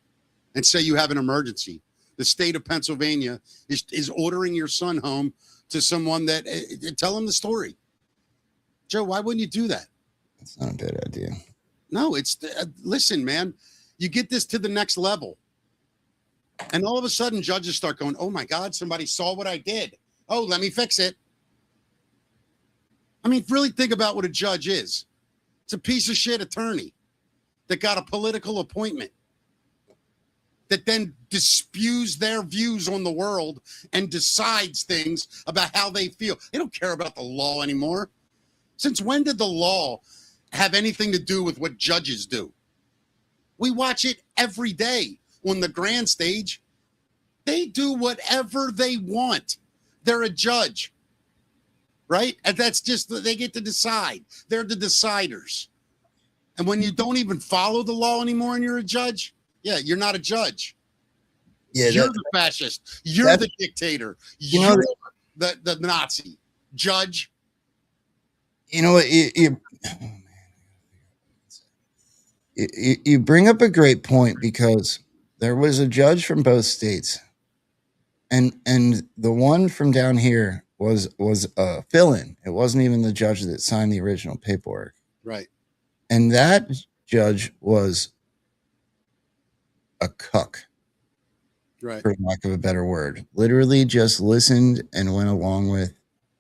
and say you have an emergency. The state of Pennsylvania is ordering your son home to someone that tell him the story. Joe, why wouldn't you do that? That's not a bad idea. No, it's listen, man. You get this to the next level. And all of a sudden, judges start going, oh, my God, somebody saw what I did. Oh, let me fix it. I mean, really think about what a judge is. It's a piece of shit attorney that got a political appointment that then disputes their views on the world and decides things about how they feel. They don't care about the law anymore. Since when did the law have anything to do with what judges do? We watch it every day on the grand stage. They do whatever they want. They're a judge, right? And that's just, they get to decide. They're the deciders. And when you don't even follow the law anymore and you're a judge, yeah, you're not a judge. Yeah, you're the fascist. You're the dictator. You're the Nazi. Judge. You know what? You bring up a great point, because there was a judge from both states, and the one from down here was a fill-in. It wasn't even the judge that signed the original paperwork. Right. And that judge was a cuck, right, for lack of a better word. Literally just listened and went along with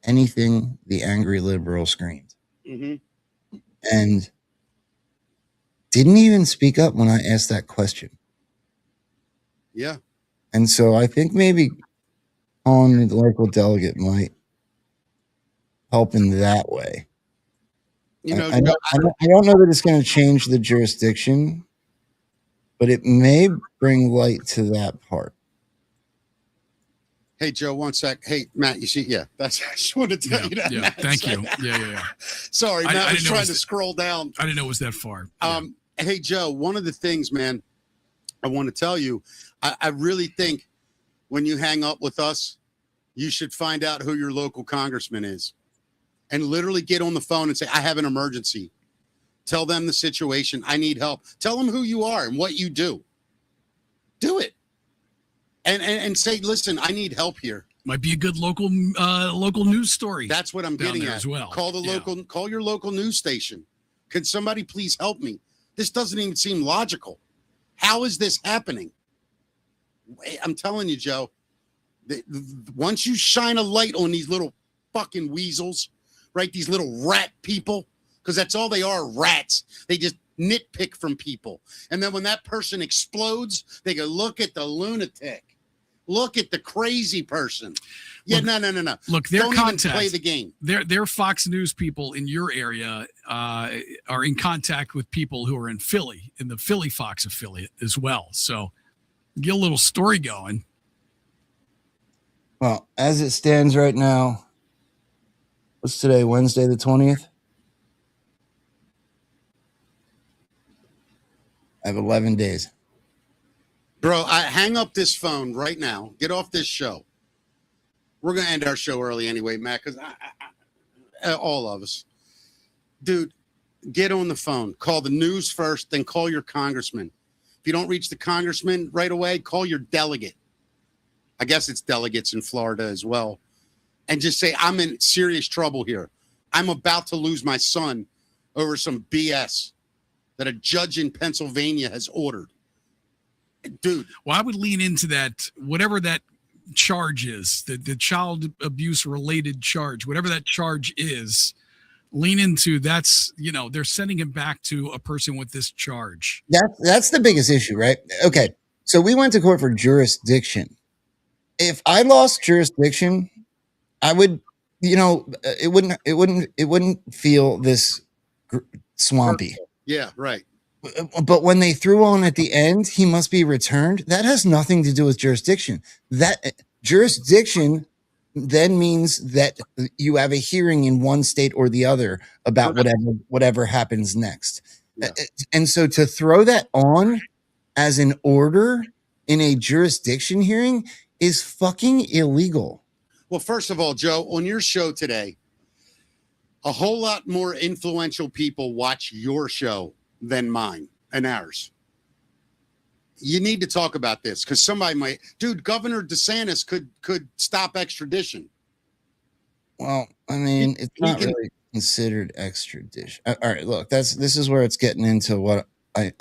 anything the angry liberal screamed. Mm-hmm. And didn't even speak up when I asked that question. Yeah. And so I think maybe calling the local delegate might help in that way. You know, I don't know that it's going to change the jurisdiction, but it may bring light to that part. Hey, Joe, 1 sec. Hey, Matt, you see, that's, I just wanted to tell you that. Yeah, Matt. thank you. Yeah. Sorry, Matt, I was trying to scroll down. I didn't know it was that far. Hey, Joe, one of the things, man, I want to tell you, I really think when you hang up with us, you should find out who your local congressman is and literally get on the phone and say, I have an emergency. Tell them the situation. I need help. Tell them who you are and what you do. Do it. And say, listen, I need help here. Might be a good local news story. That's what I'm getting at as well. Call your local news station. Can somebody please help me? This doesn't even seem logical. How is this happening? I'm telling you, Joe, once you shine a light on these little fucking weasels, right? These little rat people, because that's all they are, rats. They just nitpick from people. And then when that person explodes, they go, look at the lunatic. Look at the crazy person. Yeah, no. Look, their Don't contact, even play the game. Their Fox News people in your area are in contact with people who are in Philly, in the Philly Fox affiliate as well. So get a little story going. Well, as it stands right now, what's today, Wednesday the 20th? I have 11 days. Bro, I hang up this phone right now. Get off this show. We're going to end our show early anyway, Matt, because all of us. Dude, get on the phone. Call the news first, then call your congressman. If you don't reach the congressman right away, call your delegate. I guess it's delegates in Florida as well. And just say, I'm in serious trouble here. I'm about to lose my son over some BS that a judge in Pennsylvania has ordered. Dude. Well, I would lean into that, whatever that charge is, the child abuse related charge, whatever that charge is, lean into that's, they're sending him back to a person with this charge. That's the biggest issue, right? Okay. So we went to court for jurisdiction. If I lost jurisdiction, I would, it wouldn't feel this swampy. Yeah, right. But when they threw on at the end, he must be returned. That has nothing to do with jurisdiction. That jurisdiction then means that you have a hearing in one state or the other about whatever happens next. Yeah. And so to throw that on as an order in a jurisdiction hearing is fucking illegal. Well, first of all, Joe, on your show today, a whole lot more influential people watch your show than mine and ours. You need to talk about this because somebody might, Governor DeSantis could stop extradition. Well, I mean, it's not really considered extradition. All right, look, this is where it's getting into what I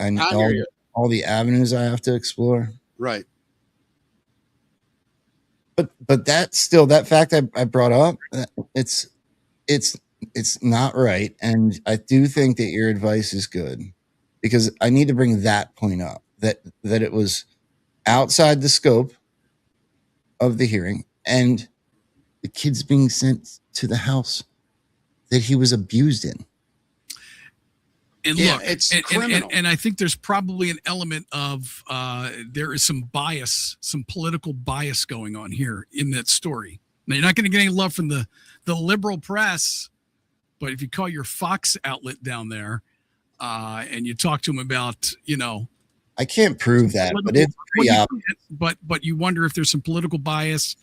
all the avenues I have to explore. Right. But that fact I brought up, it's not right, and I do think that your advice is good because I need to bring that point up that it was outside the scope of the hearing, and the kid's being sent to the house that he was abused in. And look, it's criminal. And I think there's probably an element of there is some bias, some political bias going on here in that story. Now, you're not going to get any love from the liberal press, but if you call your Fox outlet down there and you talk to them about, I can't prove that, but it's pretty obvious. But you wonder if there's some political bias,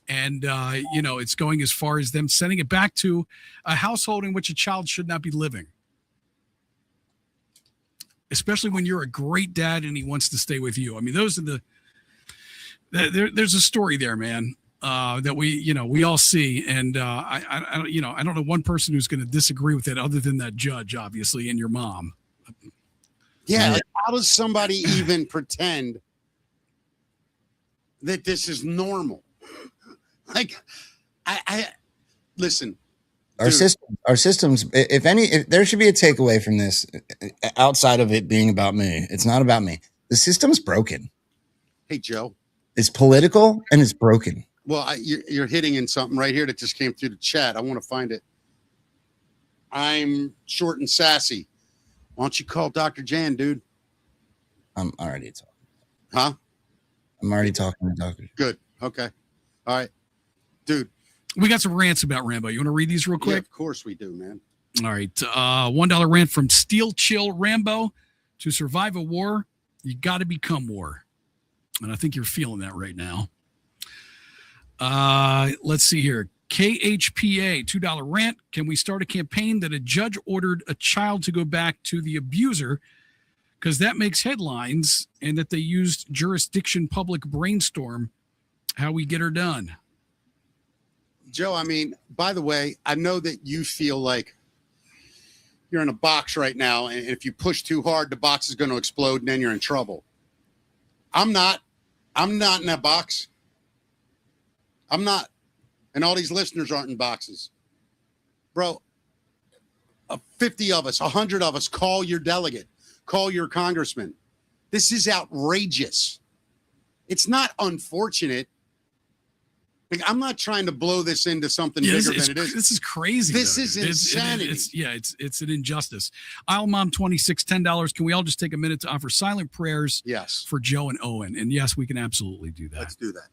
and it's going as far as them sending it back to a household in which a child should not be living. Especially when you're a great dad and he wants to stay with you. I mean, those are there's a story there, man, that we all see. And I don't know one person who's going to disagree with it other than that judge, obviously, and your mom. Yeah. Like, how does somebody even pretend that this is normal? Like, I listen. Our systems, if there should be a takeaway from this outside of it being about me, it's not about me. The system's broken. Hey, Joe. It's political and it's broken. Well, you're hitting in something right here that just came through the chat. I want to find it. I'm short and sassy. Why don't you call Dr. Jan, dude? I'm already talking. Huh? I'm already talking to Dr. Good. Okay. All right. Dude. We got some rants about Rambo. You want to read these real quick? Yeah, of course we do, man. All right. $1 rant from Steel Chill Rambo. To survive a war, you got to become war. And I think you're feeling that right now. Let's see here. KHPA, $2 rant. Can we start a campaign that a judge ordered a child to go back to the abuser because that makes headlines, and that they used jurisdiction public brainstorm how we get her done? Joe, I mean, by the way, I know that you feel like you're in a box right now, and if you push too hard, the box is going to explode, and then you're in trouble. I'm not in that box. I'm not. And all these listeners aren't in boxes. Bro, 50 of us, 100 of us, call your delegate. Call your congressman. This is outrageous. It's not unfortunate. Like, I'm not trying to blow this into something bigger than it is. This is crazy. This is insanity. It's an injustice. Isle Mom 26, $10. Can we all just take a minute to offer silent prayers for Joe and Owen? And yes, we can absolutely do that. Let's do that.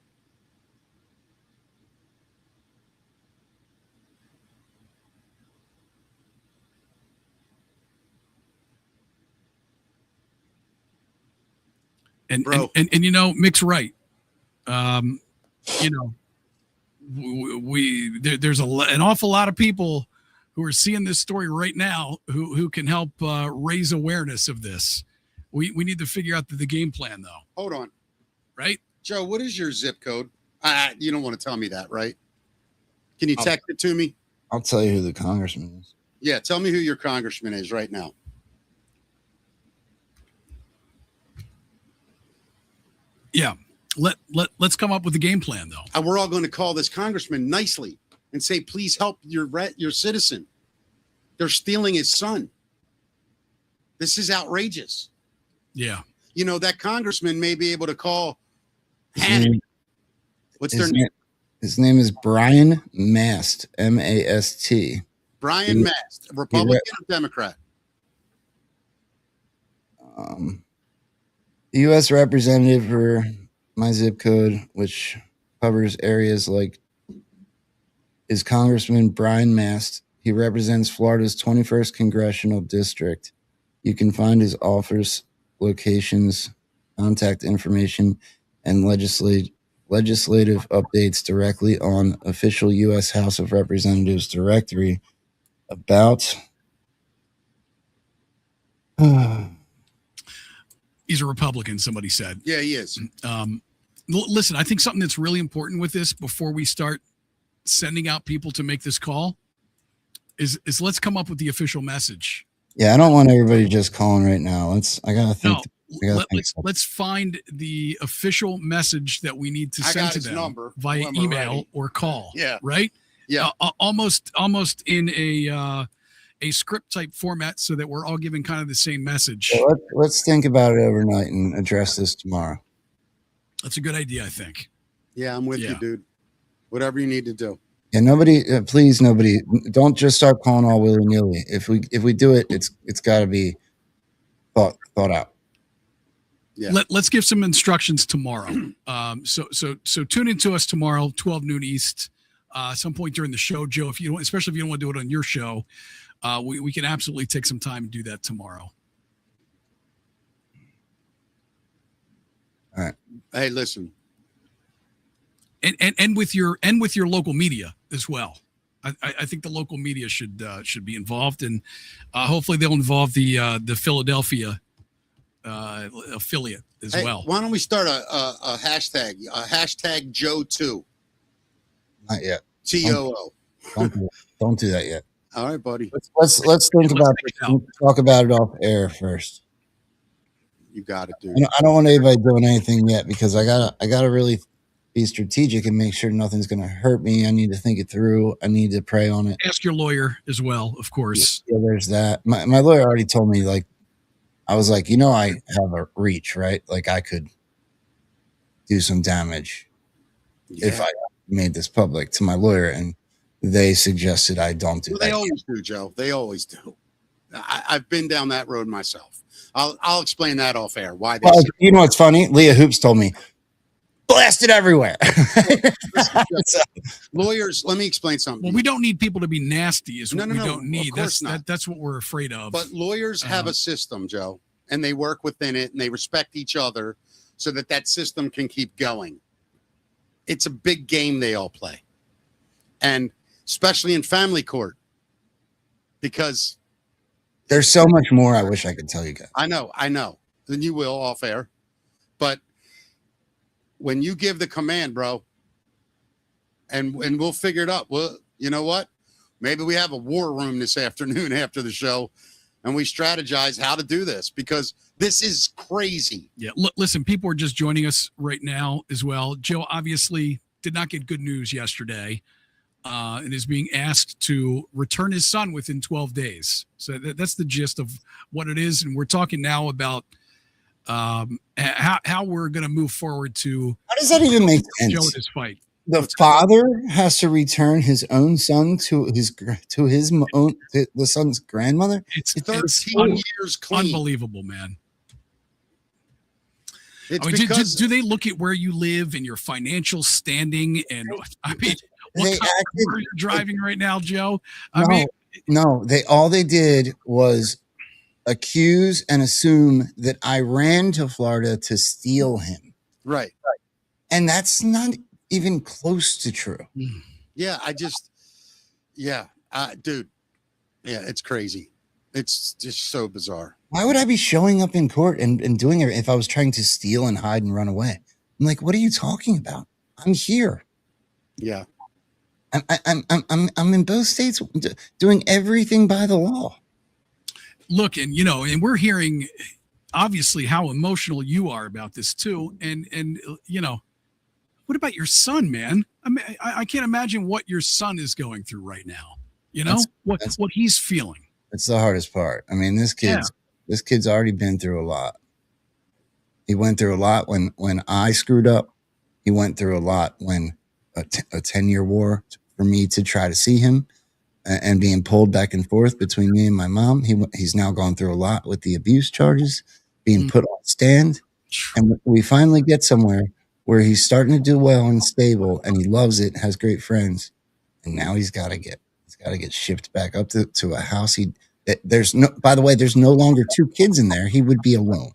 And Mick's right. There's an awful lot of people who are seeing this story right now who can help raise awareness of this. We need to figure out the game plan, though. Hold on. Right? Joe, what is your zip code? You don't want to tell me that, right? Can you text it to me? I'll tell you who the congressman is. Yeah, tell me who your congressman is right now. Yeah. Let's come up with a game plan, though. And we're all going to call this congressman nicely and say, please help your citizen. They're stealing his son. This is outrageous. Yeah. That congressman may be able to call Hannity. What's their name? His name is Brian Mast, M-A-S-T. Brian Mast, Republican or Democrat? U.S. representative for my zip code, which covers areas like, is Congressman Brian Mast. He represents Florida's 21st Congressional District. You can find his office locations, contact information, and legislative updates directly on official U.S. House of Representatives directory about... He's a Republican, somebody said. Yeah, he is. Listen, I think something that's really important with this before we start sending out people to make this call is let's come up with the official message. Yeah, I don't want everybody just calling right now. I gotta think. No, let's find the official message that we need to send to them via email or call. Yeah. Right. Yeah. Almost in a script type format so that we're all giving kind of the same message. So let's think about it overnight and address this tomorrow. That's a good idea, I think. Yeah, I'm with you, dude. Whatever you need to do. Yeah, nobody, please, nobody, don't just start calling all willy nilly. If we do it, it's got to be thought out. Yeah. Let's give some instructions tomorrow. So tune into us tomorrow, 12 noon East, some point during the show, Joe. Especially if you don't want to do it on your show, we can absolutely take some time and do that tomorrow. All right. Hey, listen. And with your local media as well. I think the local media should be involved, and hopefully they'll involve the Philadelphia affiliate as well. Why don't we start a hashtag Joe2? Not yet. TOO. Don't do that yet. All right, buddy. Let's think about this. Talk about it off air first. You got it, dude. I don't want anybody doing anything yet because I gotta really be strategic and make sure nothing's going to hurt me. I need to think it through. I need to pray on it. Ask your lawyer as well, of course. Yeah, there's that. My lawyer already told me, like, I was like, I have a reach, right? Like I could do some damage if I made this public to my lawyer, and they suggested I don't do that. They always do, Joe. They always do. I've been down that road myself. I'll explain that off air. Why? You know what's funny? Leah Hoops told me, blasted everywhere. Lawyers, let me explain something. Well, we don't need people to be nasty. We don't need. Of course That's what we're afraid of. But lawyers have a system, Joe, and they work within it, and they respect each other so that system can keep going. It's a big game they all play, and especially in family court, because there's so much more I wish I could tell you guys. I know. Then you will off air, but when you give the command, bro, and we'll figure it out. Well, you know what? Maybe we have a war room this afternoon after the show, and we strategize how to do this because this is crazy. Yeah. Listen, people are just joining us right now as well. Joe obviously did not get good news yesterday and is being asked to return his son within 12 days. So that's the gist of what it is. And we're talking now about how we're going to move forward to. How does that even make sense? Joe in his fight. The father has to return his own son to the son's grandmother. It's 13 years clean. Unbelievable, man. It's do they look at where you live and your financial standing? And I mean, what car you're driving right now, Joe? No. All they did was accuse and assume that I ran to Florida to steal him. Right. And that's not even close to true. Yeah, dude. Yeah, it's crazy. It's just so bizarre. Why would I be showing up in court and doing it if I was trying to steal and hide and run away? I'm like, what are you talking about? I'm here. Yeah. I'm in both states doing everything by the law. Look, and we're hearing obviously how emotional you are about this too. And what about your son, man? I mean, I can't imagine what your son is going through right now. What he's feeling. That's the hardest part. I mean, this kid's already been through a lot. He went through a lot when I screwed up. He went through a lot when a 10-year war for me to try to see him and being pulled back and forth between me and my mom. He's now gone through a lot with the abuse charges, being put on stand. And we finally get somewhere where he's starting to do well and stable, and he loves it, has great friends. And now he's got to get shipped back up to a house. By the way, there's no longer 2 kids in there. He would be alone.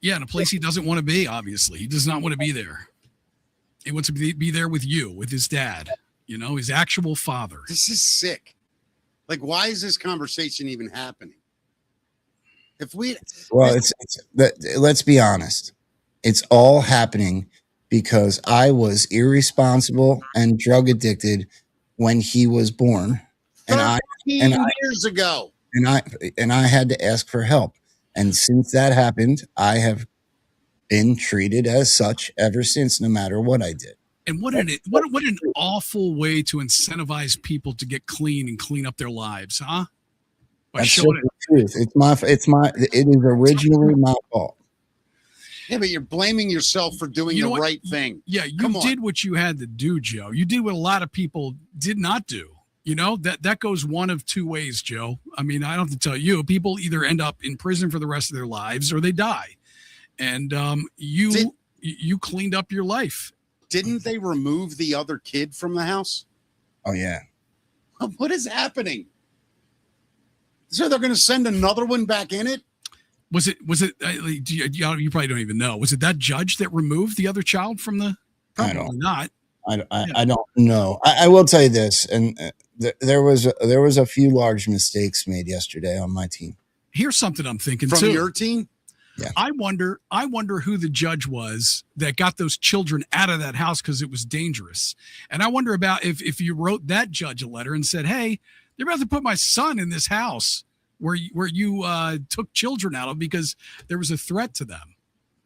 Yeah, in a place he doesn't want to be, obviously. He does not want to be there. He wants to be there with you, with his dad, his actual father. This is sick. Like, why is this conversation even happening? Let's be honest. It's all happening because I was irresponsible and drug addicted when he was born, and 13 years ago. and I had to ask for help. And since that happened, I have been treated as such ever since, no matter what I did. And what an awful way to incentivize people to get clean and clean up their lives, huh? That's the truth. It is originally my fault. Yeah, but you're blaming yourself for doing the right thing. Yeah, you did what you had to do, Joe. You did what a lot of people did not do. You know, that goes one of two ways, Joe. I mean, I don't have to tell you, people either end up in prison for the rest of their lives or they die. And you cleaned up your life. Didn't they remove the other kid from the house? Oh, yeah. What is happening? So they're going to send another one back in it? Was it, you probably don't even know. Was it that judge that removed the other child from the, probably not. I don't know. I will tell you this. And there was a few large mistakes made yesterday on my team. Here's something I'm thinking from too. Your team? Yeah. I wonder who the judge was that got those children out of that house because it was dangerous. And I wonder about if you wrote that judge a letter and said, hey, they're about to put my son in this house where you took children out of because there was a threat to them.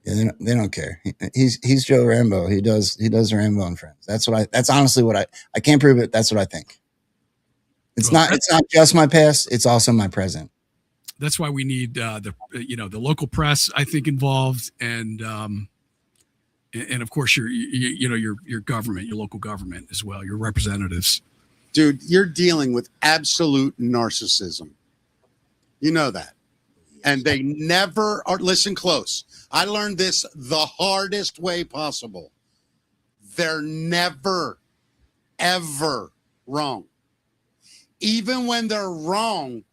Yeah, they don't care. He's Joe Rambo. He does Rambo and Friends. That's honestly what I can't prove it. That's what I think. It's not just my past. It's also my present. That's why we need the local press, I think, involved, and of course your government, your local government as well, your representatives. Dude, you're dealing with absolute narcissism. You know that, and they never are. Listen close. I learned this the hardest way possible. They're never, ever wrong. Even when they're wrong,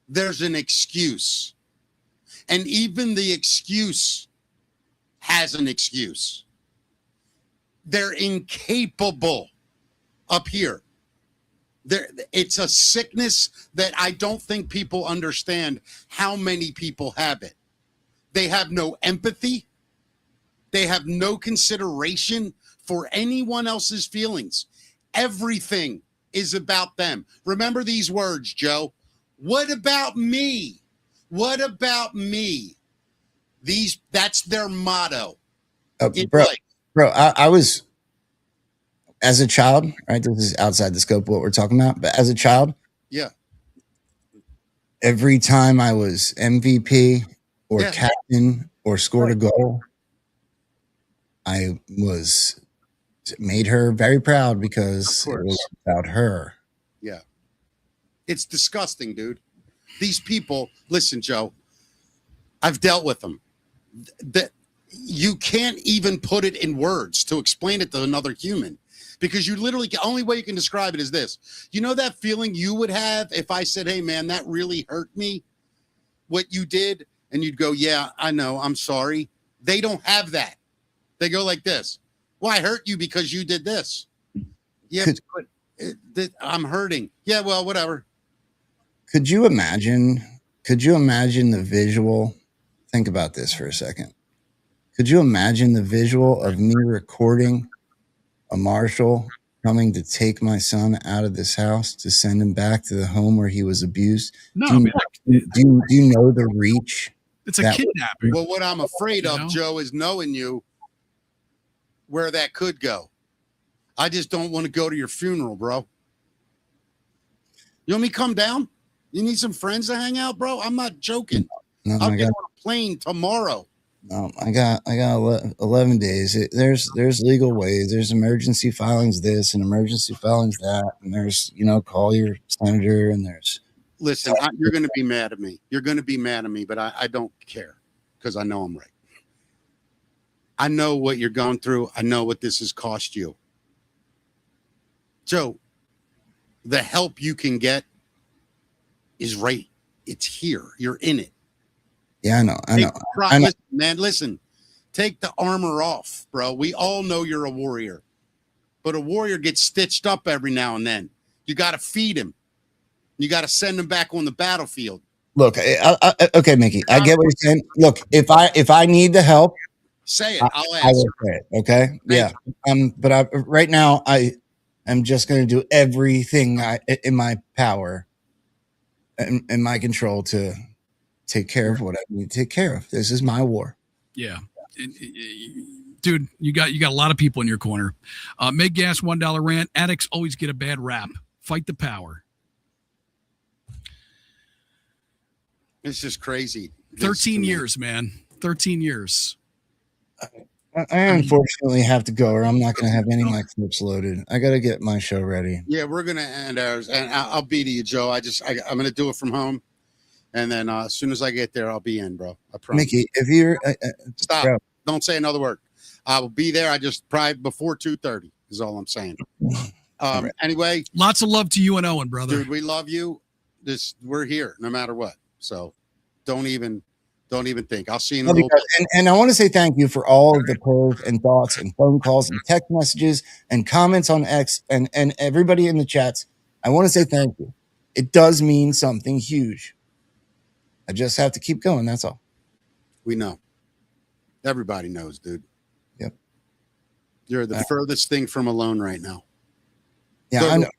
there's an excuse. And even the excuse has an excuse. They're incapable up here. It's a sickness that I don't think people understand how many people have it. They have no empathy. They have no consideration for anyone else's feelings. Everything is about them. Remember these words, Joe. What about me? What about me? That's their motto. Bro, I was, as a child, right? This is outside the scope of what we're talking about, but as a child, yeah, every time I was MVP or captain or scored a goal, I made her very proud because it was about her. Yeah. It's disgusting, dude. These people, listen, Joe, I've dealt with them. That you can't even put it in words to explain it to another human, because you literally, the only way you can describe it is this. You know that feeling you would have if I said, hey, man, that really hurt me, what you did? And you'd go, yeah, I know, I'm sorry. They don't have that. They go like this. Well, I hurt you because you did this. Yeah, but I'm hurting. Yeah, well, whatever. Could you imagine the visual? Think about this for a second. Could you imagine the visual of me recording a marshal coming to take my son out of this house to send him back to the home where he was abused? No, do you know the reach? It's a kidnapping. Well, what I'm afraid of, Joe, is knowing you where that could go. I just don't want to go to your funeral, bro. You want me to come down? You need some friends to hang out, bro? I'm not joking. No, I'll get on a plane tomorrow. No, I got 11 days. There's legal ways. There's emergency filings this and emergency filings that, and there's, call your senator, and there's. Listen, you're going to be mad at me. You're going to be mad at me, but I don't care because I know I'm right. I know what you're going through. I know what this has cost you. Joe, the help you can get is right. It's here. You're in it. Yeah, I know. Listen, man, listen. Take the armor off, bro. We all know you're a warrior. But a warrior gets stitched up every now and then. You got to feed him. You got to send him back on the battlefield. Look, okay, Mickey, I get what you're saying. Look, if I need the help, Say it. I'll I ask. will say it. Okay. Thank Yeah. But right now I am just going to do everything in my power and in my control to take care of what I need to take care of. This is my war. Yeah. Dude, you got a lot of people in your corner. Meg Gas, $1 rant. Addicts always get a bad rap. Fight the power. It's just crazy. 13 years, man. 13 years. I unfortunately have to go, or I'm not going to have any of my clips loaded. I got to get my show ready. Yeah, we're going to end ours, and I'll be to you, Joe. I'm going to do it from home, and then as soon as I get there, I'll be in, bro. I promise. Mickey, if you're stop, bro. Don't say another word. I will be there. I just probably before 2:30 is all I'm saying. Right. Anyway, lots of love to you and Owen, brother. Dude, we love you. We're here no matter what. So don't even think. I'll see you in a little bit. And I want to say thank you for all of the prayers and thoughts and phone calls and text messages and comments on X and everybody in the chats. I want to say thank you. It does mean something huge. I just have to keep going. That's all. We know. Everybody knows, dude. Yep. You're the furthest thing from alone right now. Yeah, I know.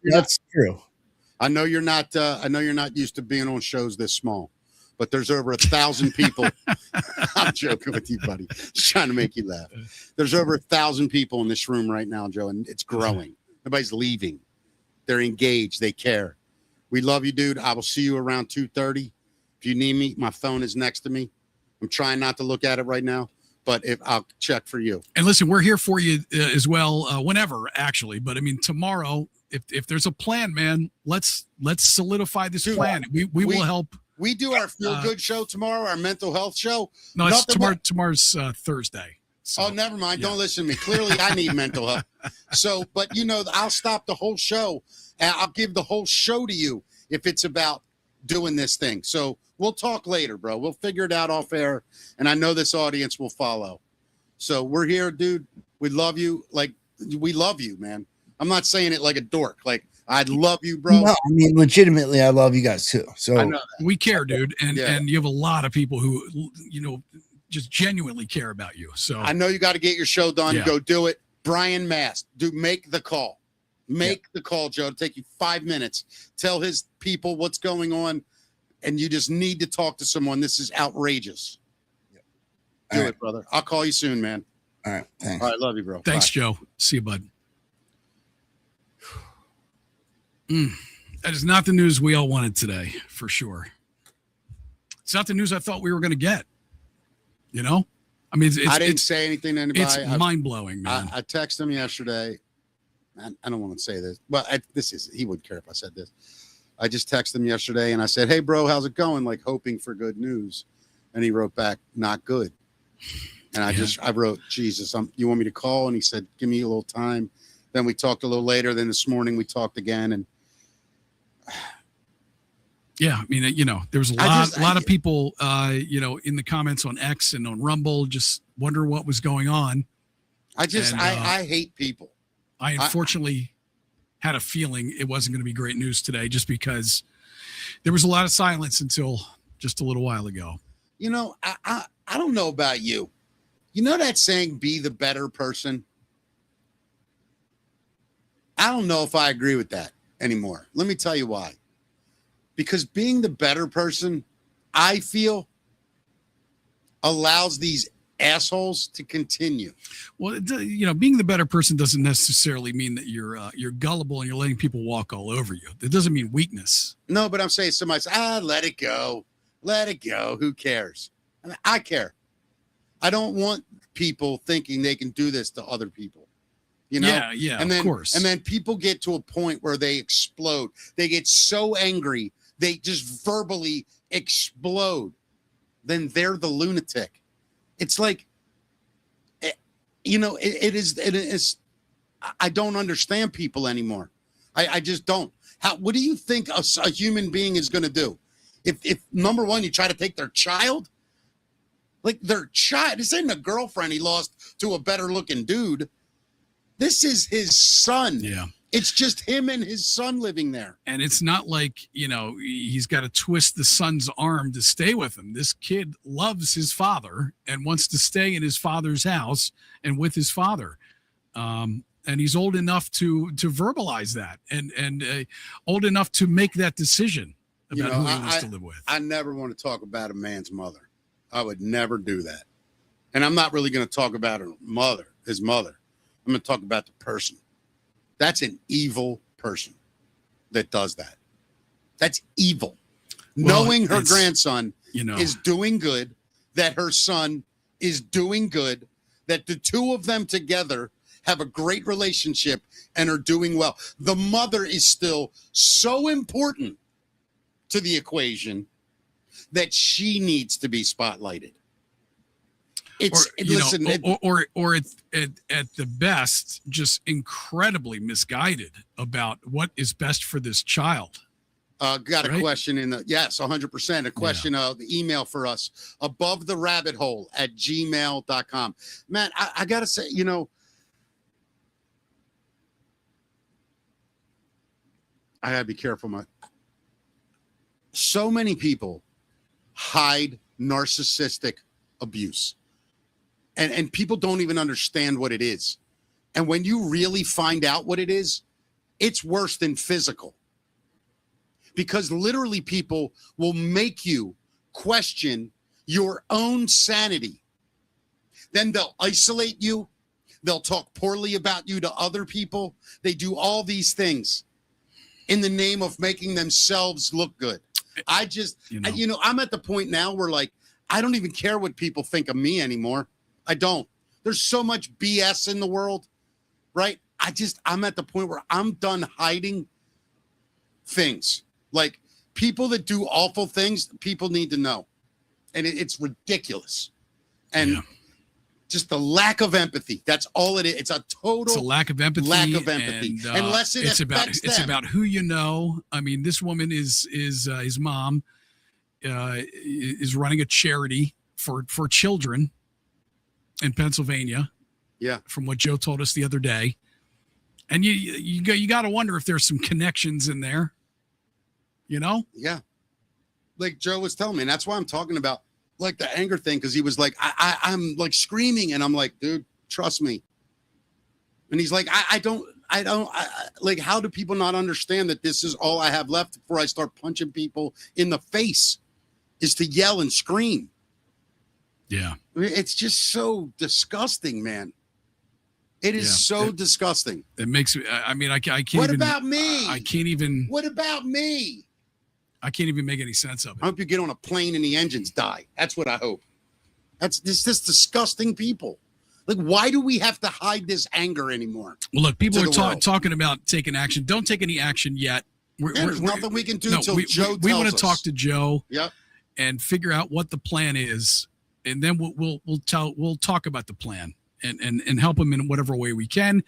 That's true. I know you're not used to being on shows this small, but there's over 1,000 people. I'm joking with you, buddy. Just trying to make you laugh. There's over 1,000 people in this room right now, Joe, and it's growing. Nobody's leaving. They're engaged. They care. We love you, dude. I will see you around 2:30. If you need me, my phone is next to me. I'm trying not to look at it right now, but if I'll check for you. And listen, we're here for you as well, whenever actually. But I mean, tomorrow, if there's a plan, man, let's solidify this plan. We will help. We do our feel good show tomorrow, our mental health show. No, it's tomorrow's Thursday. So, oh, never mind. Yeah. Don't listen to me. Clearly, I need mental health. So, but I'll stop the whole show and I'll give the whole show to you if it's about doing this thing. So we'll talk later, bro. We'll figure it out off air. And I know this audience will follow. So we're here, dude. We love you. Like, we love you, man. I'm not saying it like a dork. Like, I love you, bro. No, I mean, legitimately, I love you guys too. So I know we care, dude. And you have a lot of people who, just genuinely care about you. So I know you got to get your show done. Yeah. Go do it. Brian Mast, dude, make the call. Make the call, Joe. It'll take you 5 minutes. Tell his people what's going on. And you just need to talk to someone. This is outrageous. Do it, brother. I'll call you soon, man. All right. Thanks. All right. Love you, bro. Thanks, Bye. Joe. See you, bud. That is not the news we all wanted today, for sure. It's not the news I thought we were going to get. I mean, I didn't say anything to anybody. It's mind-blowing, man. I texted him yesterday. I don't want to say this, but he wouldn't care if I said this. I just texted him yesterday and I said, "Hey, bro, how's it going?" Like hoping for good news. And he wrote back, "Not good." And I wrote, "Jesus, you want me to call?" And he said, "Give me a little time." Then we talked a little later. Then this morning we talked again. And yeah, I mean, there was a lot of people, in the comments on X and on Rumble, just wonder what was going on. I hate people. I unfortunately had a feeling it wasn't going to be great news today, just because there was a lot of silence until just a little while ago. I don't know about you. You know that saying, "Be the better person"? I don't know if I agree with that anymore. Let me tell you why. Because being the better person, I feel, allows these assholes to continue. Well, being the better person doesn't necessarily mean that you're gullible and you're letting people walk all over you. It doesn't mean weakness. No, but I'm saying somebody says, let it go. Let it go. Who cares? I mean, I care. I don't want people thinking they can do this to other people. Yeah, and then, of course. And then people get to a point where they explode. They get so angry, they just verbally explode. Then they're the lunatic. It's like, it is. I don't understand people anymore. I just don't. What do you think a human being is going to do? If number one, you try to take their child, like their child, this ain't a girlfriend he lost to a better looking dude. This is his son. Yeah. It's just him and his son living there. And it's not like, he's got to twist the son's arm to stay with him. This kid loves his father and wants to stay in his father's house and with his father. And he's old enough to verbalize that and old enough to make that decision about who he wants to live with. I never want to talk about a man's mother. I would never do that. And I'm not really going to talk about his mother. I'm going to talk about the person. That's an evil person that does that. That's evil. Well, knowing her grandson is doing good, that her son is doing good, that the two of them together have a great relationship and are doing well. The mother is still so important to the equation that she needs to be spotlighted. It's or at the best, just incredibly misguided about what is best for this child. Got a question in the, yes, 100%. A question, the email for us, abovetherabbithole@gmail.com. Man, I got to say, I got to be careful. So many people hide narcissistic abuse. And people don't even understand what it is. And when you really find out what it is, it's worse than physical. Because literally people will make you question your own sanity. Then they'll isolate you. They'll talk poorly about you to other people. They do all these things in the name of making themselves look good. I just, I'm at the point now where I don't even care what people think of me anymore. I don't. There's so much BS in the world, right? I'm at the point where I'm done hiding things. Like people that do awful things, people need to know. And it's ridiculous. And just the lack of empathy. That's all it is. It's a lack of empathy. And, unless it's about who you know. I mean, this woman is his mom is running a charity for children in Pennsylvania. Yeah. From what Joe told us the other day. And you got to wonder if there's some connections in there. Yeah. Like Joe was telling me, and that's why I'm talking about the anger thing, because he was like, I'm screaming, and I'm like, dude, trust me. And he's like, I don't how do people not understand that this is all I have left before I start punching people in the face is to yell and scream. Yeah. I mean, it's just so disgusting, man. It is disgusting. It makes me, I can't What even, about me? I can't even. What about me? I can't even make any sense of it. I hope you get on a plane and the engines die. That's what I hope. It's just disgusting people. Why do we have to hide this anger anymore? Well, look, people are talking about taking action. Don't take any action yet. There's nothing we can do until Joe tells us. We want to talk to Joe. Yep. And figure out what the plan is, and then we'll talk about the plan and help him in whatever way we can.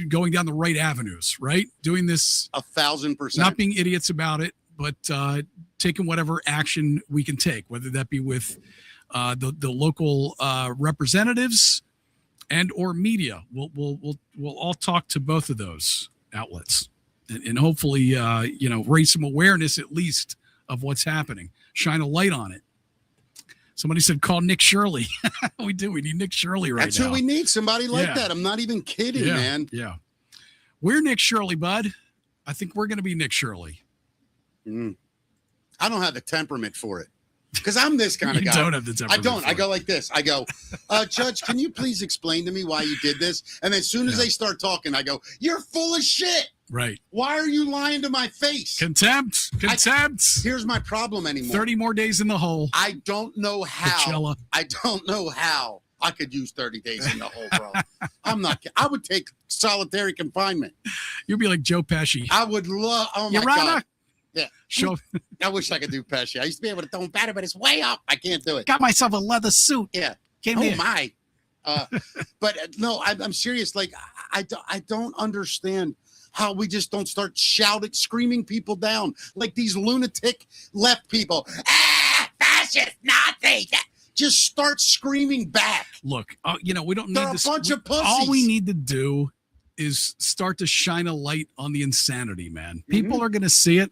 Going down the right avenues, right? Doing this 1,000%. Not being idiots about it, but taking whatever action we can take, whether that be with the local representatives and or media. We'll all talk to both of those outlets and hopefully raise some awareness at least of what's happening. Shine a light on it. Somebody said, call Nick Shirley. We do. We need Nick Shirley right now. That's who we need. Somebody like that. I'm not even kidding, man. Yeah. We're Nick Shirley, bud. I think we're going to be Nick Shirley. I don't have the temperament for it because I'm this kind of guy. You don't have the temperament. I don't. I go like this. I go, Judge, can you please explain to me why you did this? And then as soon as they start talking, I go, you're full of shit. Right. Why are you lying to my face? Contempt. Here's my problem anymore. 30 more days in the hole. I don't know how. Coachella. I don't know how I could use 30 days in the hole, bro. I would take solitary confinement. You'd be like Joe Pesci. I would love. Oh my Your God. Honor. Yeah. Show. I wish I could do Pesci. I used to be able to throw him better, but it's way up. I can't do it. Got myself a leather suit. Yeah. My. But no, I'm serious. I don't understand how we just don't start shouting, screaming people down like these lunatic left people. Fascist, Nazi. Just start screaming back. Look, we don't need They're this. a bunch of pussies. All we need to do is start to shine a light on the insanity, man. People are going to see it.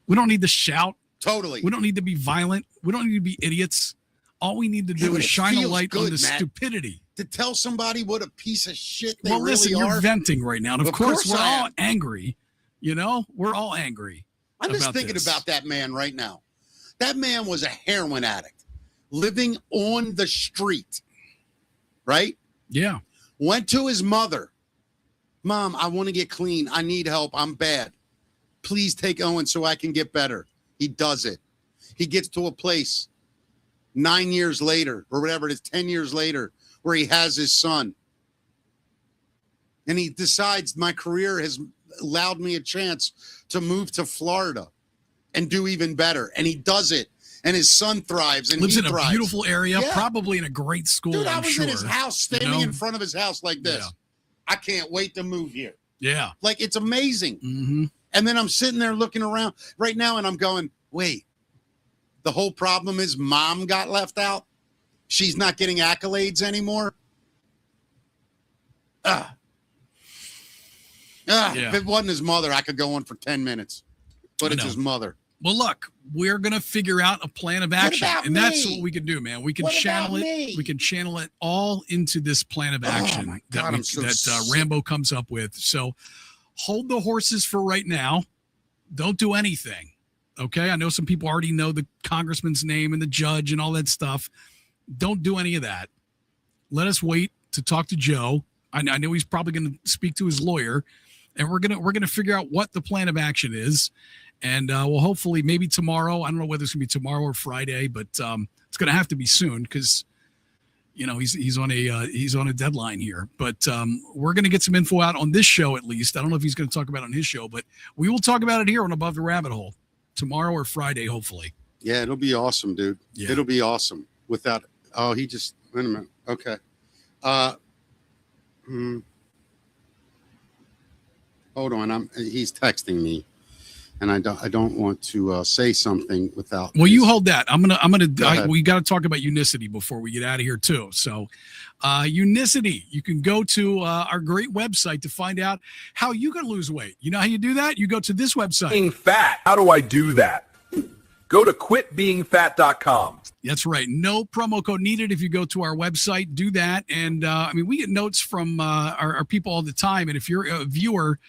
We don't need to shout. Totally. We don't need to be violent. We don't need to be idiots. All we need to do is shine a light on the stupidity. To tell somebody what a piece of shit they really listen, are. You're venting right now. And of course we're all am. angry. You know, we're all angry. I'm just thinking about that man right now. That man was a heroin addict living on the street, right? Yeah. Went to his mother. Mom, I want to get clean. I need help. I'm bad. Please take Owen so I can get better. He does it. He gets to a place 9 years later, or whatever it is, 10 years later, where he has his son. And he decides my career has allowed me a chance to move to Florida and do even better. And he does it. And his son thrives. And lives he in thrives. a beautiful area, probably in a great school. Dude, I I'm was sure. in his house, standing in front of his house like this. Yeah. I can't wait to move here. Yeah. Like, it's amazing. Mm-hmm. And then I'm sitting there looking around right now and I'm going, wait, the whole problem is mom got left out? She's not getting accolades anymore? If it wasn't his mother, I could go on for 10 minutes. But it's his mother. Well, look, we're going to figure out a plan of action. And that's what we can do, man. We can channel it. We can channel it all into this plan of action that Rambo comes up with. So hold the horses for right now. Don't do anything. Okay? I know some people already know the congressman's name and the judge and all that stuff. Don't do any of that. Let us wait to talk to Joe. I know he's probably going to speak to his lawyer, and we're gonna figure out what the plan of action is. And we'll hopefully maybe tomorrow. I don't know whether it's gonna be tomorrow or Friday, but it's gonna have to be soon because he's on a deadline here. But we're gonna get some info out on this show at least. I don't know if he's gonna talk about it on his show, but we will talk about it here on Above the Rabbit Hole tomorrow or Friday, hopefully. Yeah, it'll be awesome, dude. Yeah. It'll be awesome. Wait a minute. Okay. Hold on. He's texting me. And I don't want to say something without. Well, you hold that. We got to talk about Unicity before we get out of here too. So, Unicity, you can go to our great website to find out how you can lose weight. You know how you do that? You go to this website. Being fat. How do I do that? Go to quitbeingfat.com. That's right. No promo code needed if you go to our website. Do that. And we get notes from our people all the time. And if you're a viewer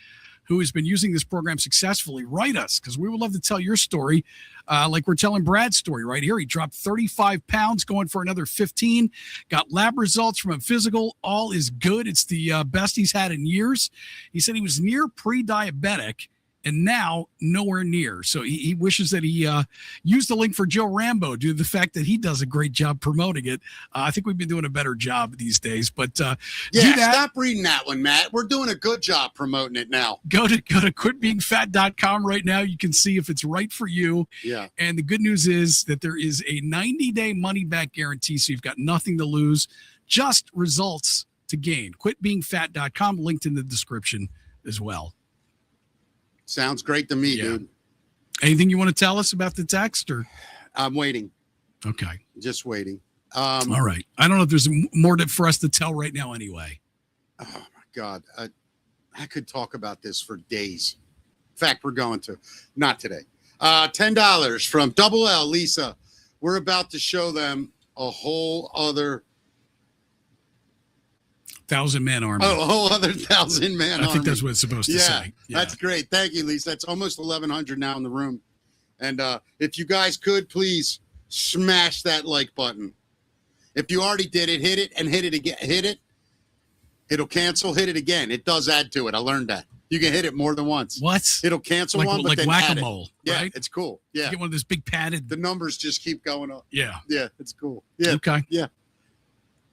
who has been using this program successfully, write us because we would love to tell your story. Like we're telling Brad's story right here. He dropped 35 pounds, going for another 15, got lab results from a physical. All is good. It's the best he's had in years. He said he was near pre-diabetic and now nowhere near. So he wishes that he used the link for Joe Rambo due to the fact that he does a great job promoting it. I think we've been doing a better job these days. But stop reading that one, Matt. We're doing a good job promoting it now. Go to quitbeingfat.com right now. You can see if it's right for you. Yeah. And the good news is that there is a 90-day money-back guarantee, so you've got nothing to lose, just results to gain. Quitbeingfat.com, linked in the description as well. Sounds great to me, dude. Anything you want to tell us about the text? Or I'm waiting. Okay. Just waiting. All right. I don't know if there's more for us to tell right now anyway. Oh, my God. I could talk about this for days. In fact, we're going to. Not today. $10 from Double L, Lisa. We're about to show them a whole other 1,000-man army. Oh, a whole other 1,000-man army. I think that's what it's supposed to say. Yeah, that's great. Thank you, Lisa. That's almost 1,100 now in the room. And if you guys could, please smash that like button. If you already did it, hit it and hit it again. Hit it. It'll cancel. Hit it again. It does add to it. I learned that. You can hit it more than once. What? It'll cancel one, but like then whack-a-mole, add it. right? Yeah, it's cool. Yeah. You get one of those big padded. The numbers just keep going up. Yeah. Yeah, it's cool. Yeah. Okay. Yeah.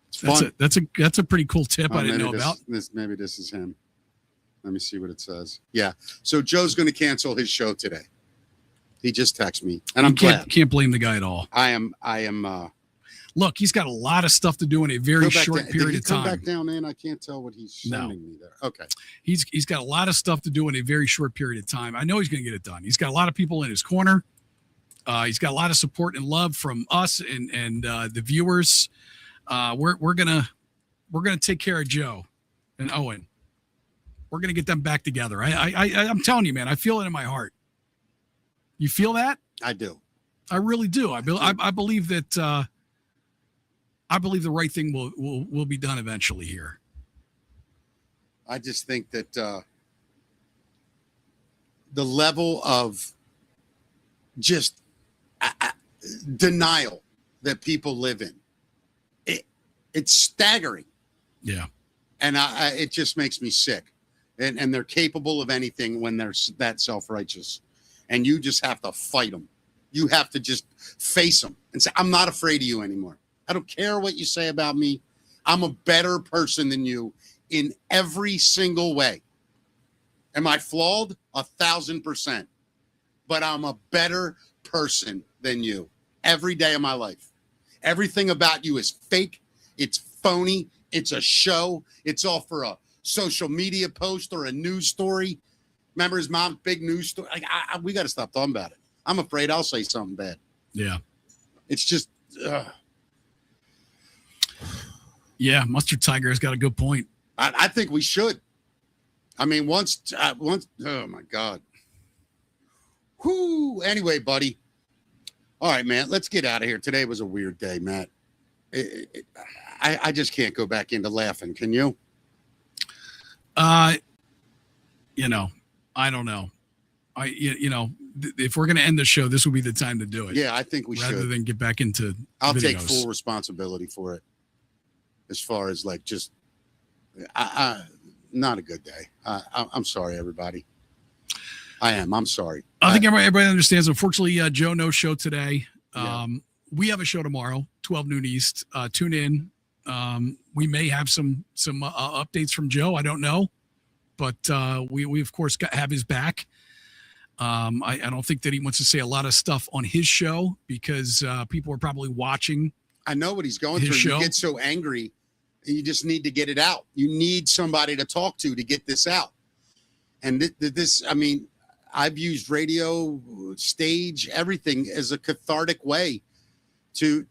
It's fun. That's a pretty cool tip I didn't know about. Maybe this is him. Let me see what it says. Yeah. So Joe's going to cancel his show today. He just texted me, and I'm glad. Can't blame the guy at all. I am. Look, he's got a lot of stuff to do in a very short period of time. Come back down in. I can't tell what he's sending me there. Okay. He's got a lot of stuff to do in a very short period of time. I know he's going to get it done. He's got a lot of people in his corner. He's got a lot of support and love from us and the viewers. We're gonna take care of Joe and Owen. We're going to get them back together. I'm telling you, man, I feel it in my heart. You feel that? I do. I really do. I believe that. I believe the right thing will be done eventually here. I just think that the level of just denial that people live in, it's staggering. Yeah. And it just makes me sick. And they're capable of anything when they're that self-righteous. And you just have to fight them. You have to just face them and say, I'm not afraid of you anymore. I don't care what you say about me. I'm a better person than you in every single way. Am I flawed? 1,000%. But I'm a better person than you every day of my life. Everything about you is fake. It's phony. It's a show. It's all for a social media post or a news story. Remember his mom's big news story? Like, we got to stop talking about it. I'm afraid I'll say something bad. Yeah. It's just. Yeah, Mustard Tiger has got a good point. I think we should. I mean, once, oh my God. Whoo. Anyway, buddy. All right, man, let's get out of here. Today was a weird day, Matt. I just can't go back into laughing. Can you? You know, I don't know. If we're going to end the show, this would be the time to do it. Yeah, I think we should. Rather than get back into I'll videos. take full responsibility for it. As far as like just, not a good day. I'm sorry, everybody. I am. I'm sorry. I think everybody understands. Unfortunately, Joe, no show today. Yeah. We have a show tomorrow, 12 noon East. Tune in. We may have some updates from Joe. I don't know, but we of course have his back. I don't think that he wants to say a lot of stuff on his show because people are probably watching. I know what he's going through. Show. You get so angry, you just need to get it out. You need somebody to talk to get this out. And this, I mean, I've used radio, stage, everything as a cathartic way to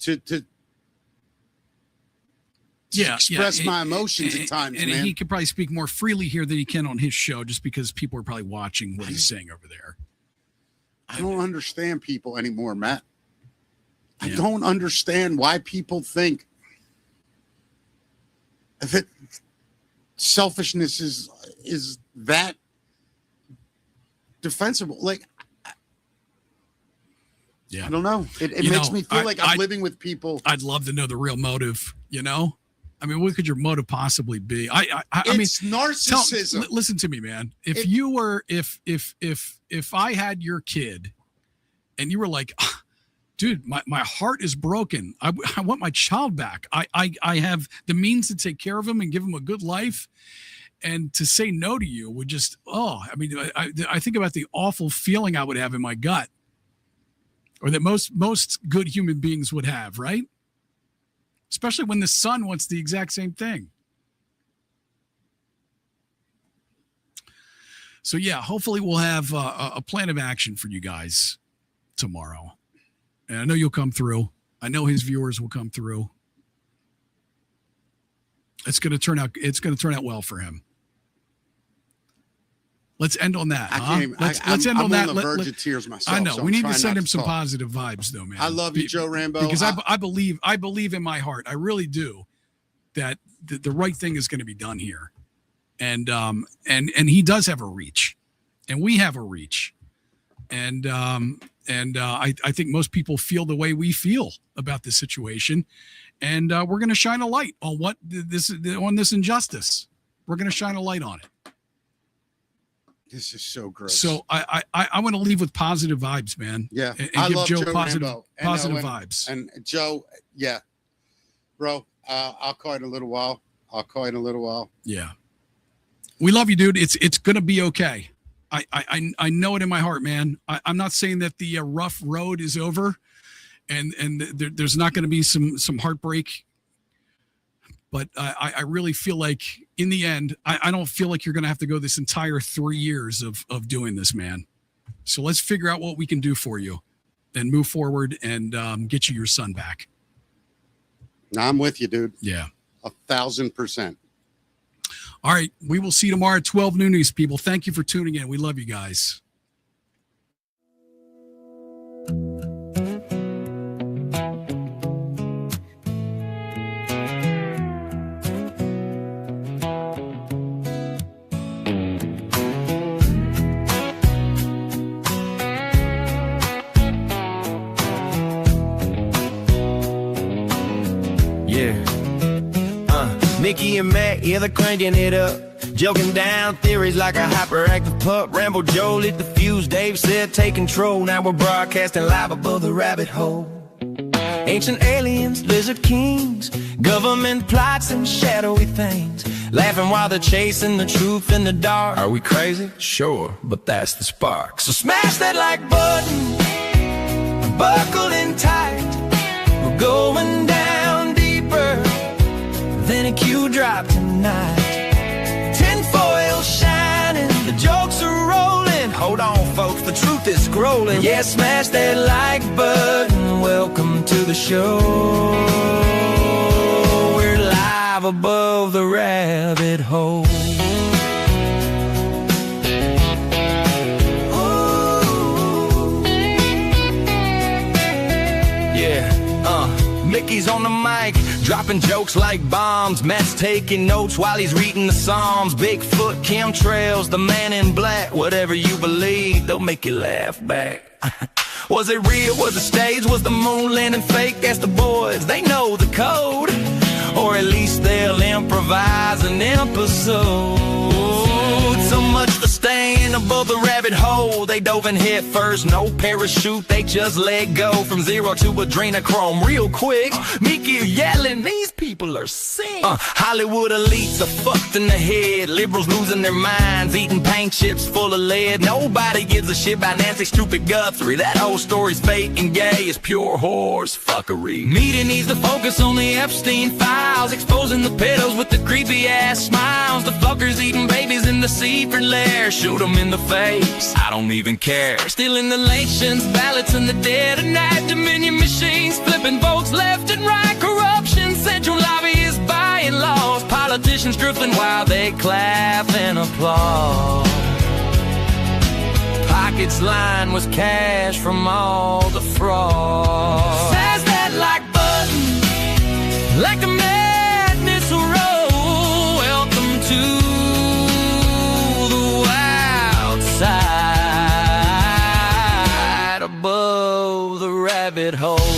express my emotions at times, and man. he could probably speak more freely here than he can on his show just because people are probably watching what he's saying over there. I don't understand people anymore, Matt. I Yeah. don't understand why people think that selfishness is that defensible. Like, Yeah. I don't know. It makes me feel like I'm living with people. I'd love to know the real motive, you know? I mean, what could your motive possibly be? I mean, It's narcissism. Listen to me, man. If I had your kid and you were like, dude, my heart is broken. I want my child back. I have the means to take care of him and give him a good life. And to say no to you would just, I mean, I think about the awful feeling I would have in my gut, or that most good human beings would have, right? Especially when the son wants the exact same thing. So yeah, hopefully we'll have a plan of action for you guys tomorrow. And I know you'll come through. I know his viewers will come through. It's going to turn out well for him. Let's end on that. Let's end on that. I'm on the verge of tears myself. I know. So we need to trying send not him to some talk. positive vibes, though, man. I love you, Joe Rambo. Because I believe in my heart. I really do that the right thing is going to be done here, and he does have a reach, and we have a reach, and I think most people feel the way we feel about this situation, and we're going to shine a light on this injustice. We're going to shine a light on it. This is so gross. So I want to leave with positive vibes, man. Yeah, and I give love Joe Joe positive Rambo. vibes. And Joe, yeah, bro. I'll call it in a little while. Yeah, we love you, dude. It's gonna be okay. I know it in my heart, man. I'm not saying that the rough road is over, and there's not going to be some heartbreak. But I really feel like in the end, I don't feel like you're going to have to go this entire 3 years of doing this, man. So let's figure out what we can do for you and move forward and get you your son back. Now I'm with you, dude. Yeah. 1,000%. All right. We will see you tomorrow at 12 noon, news people. Thank you for tuning in. We love you guys. Mickey and Matt, yeah, they're cranking it up. Joking down theories like a hyperactive pup. Rambo Joe lit the fuse, Dave said take control. Now we're broadcasting live above the rabbit hole. Ancient aliens, lizard kings, government plots and shadowy things. Laughing while they're chasing the truth in the dark. Are we crazy? Sure, but that's the spark. So smash that like button, buckle in tight. We're going down deeper than a Q drop tonight. Tinfoil shining, the jokes are rolling. Hold on, folks, the truth is scrolling. Yeah, smash that like button. Welcome to the show. We're live above the rabbit hole. Ooh. Yeah, Mickey's on the mic, dropping jokes like bombs. Matt's taking notes while he's reading the Psalms. Bigfoot, chemtrails, the man in black. Whatever you believe, they'll make you laugh back. Was it real? Was it staged? Was the moon landing fake? Ask the boys, they know the code. Or at least they'll improvise an episode. So much for staying above the rabbit hole. They dove in head first, no parachute. They just let go from zero to adrenochrome real quick. Mickey yelling, these people are sick. Hollywood elites are fucked in the head. Liberals losing their minds, eating paint chips full of lead. Nobody gives a shit about Nancy stupid Guthrie. That whole story's fake and gay. It's pure horse fuckery. Media needs to focus on the Epstein files, exposing the pedos with the creepy ass smiles. The fuckers eating babies in the secret lair. Shoot them in the face, I don't even care. Stealing the elections, ballots in the dead of night. Dominion machines flipping votes left and right. Corruption, central lobbyists buying laws. Politicians drifting while they clap and applaud. Pockets lined with cash from all the fraud. Says that like button, like the madness roll. Welcome to side above the rabbit hole.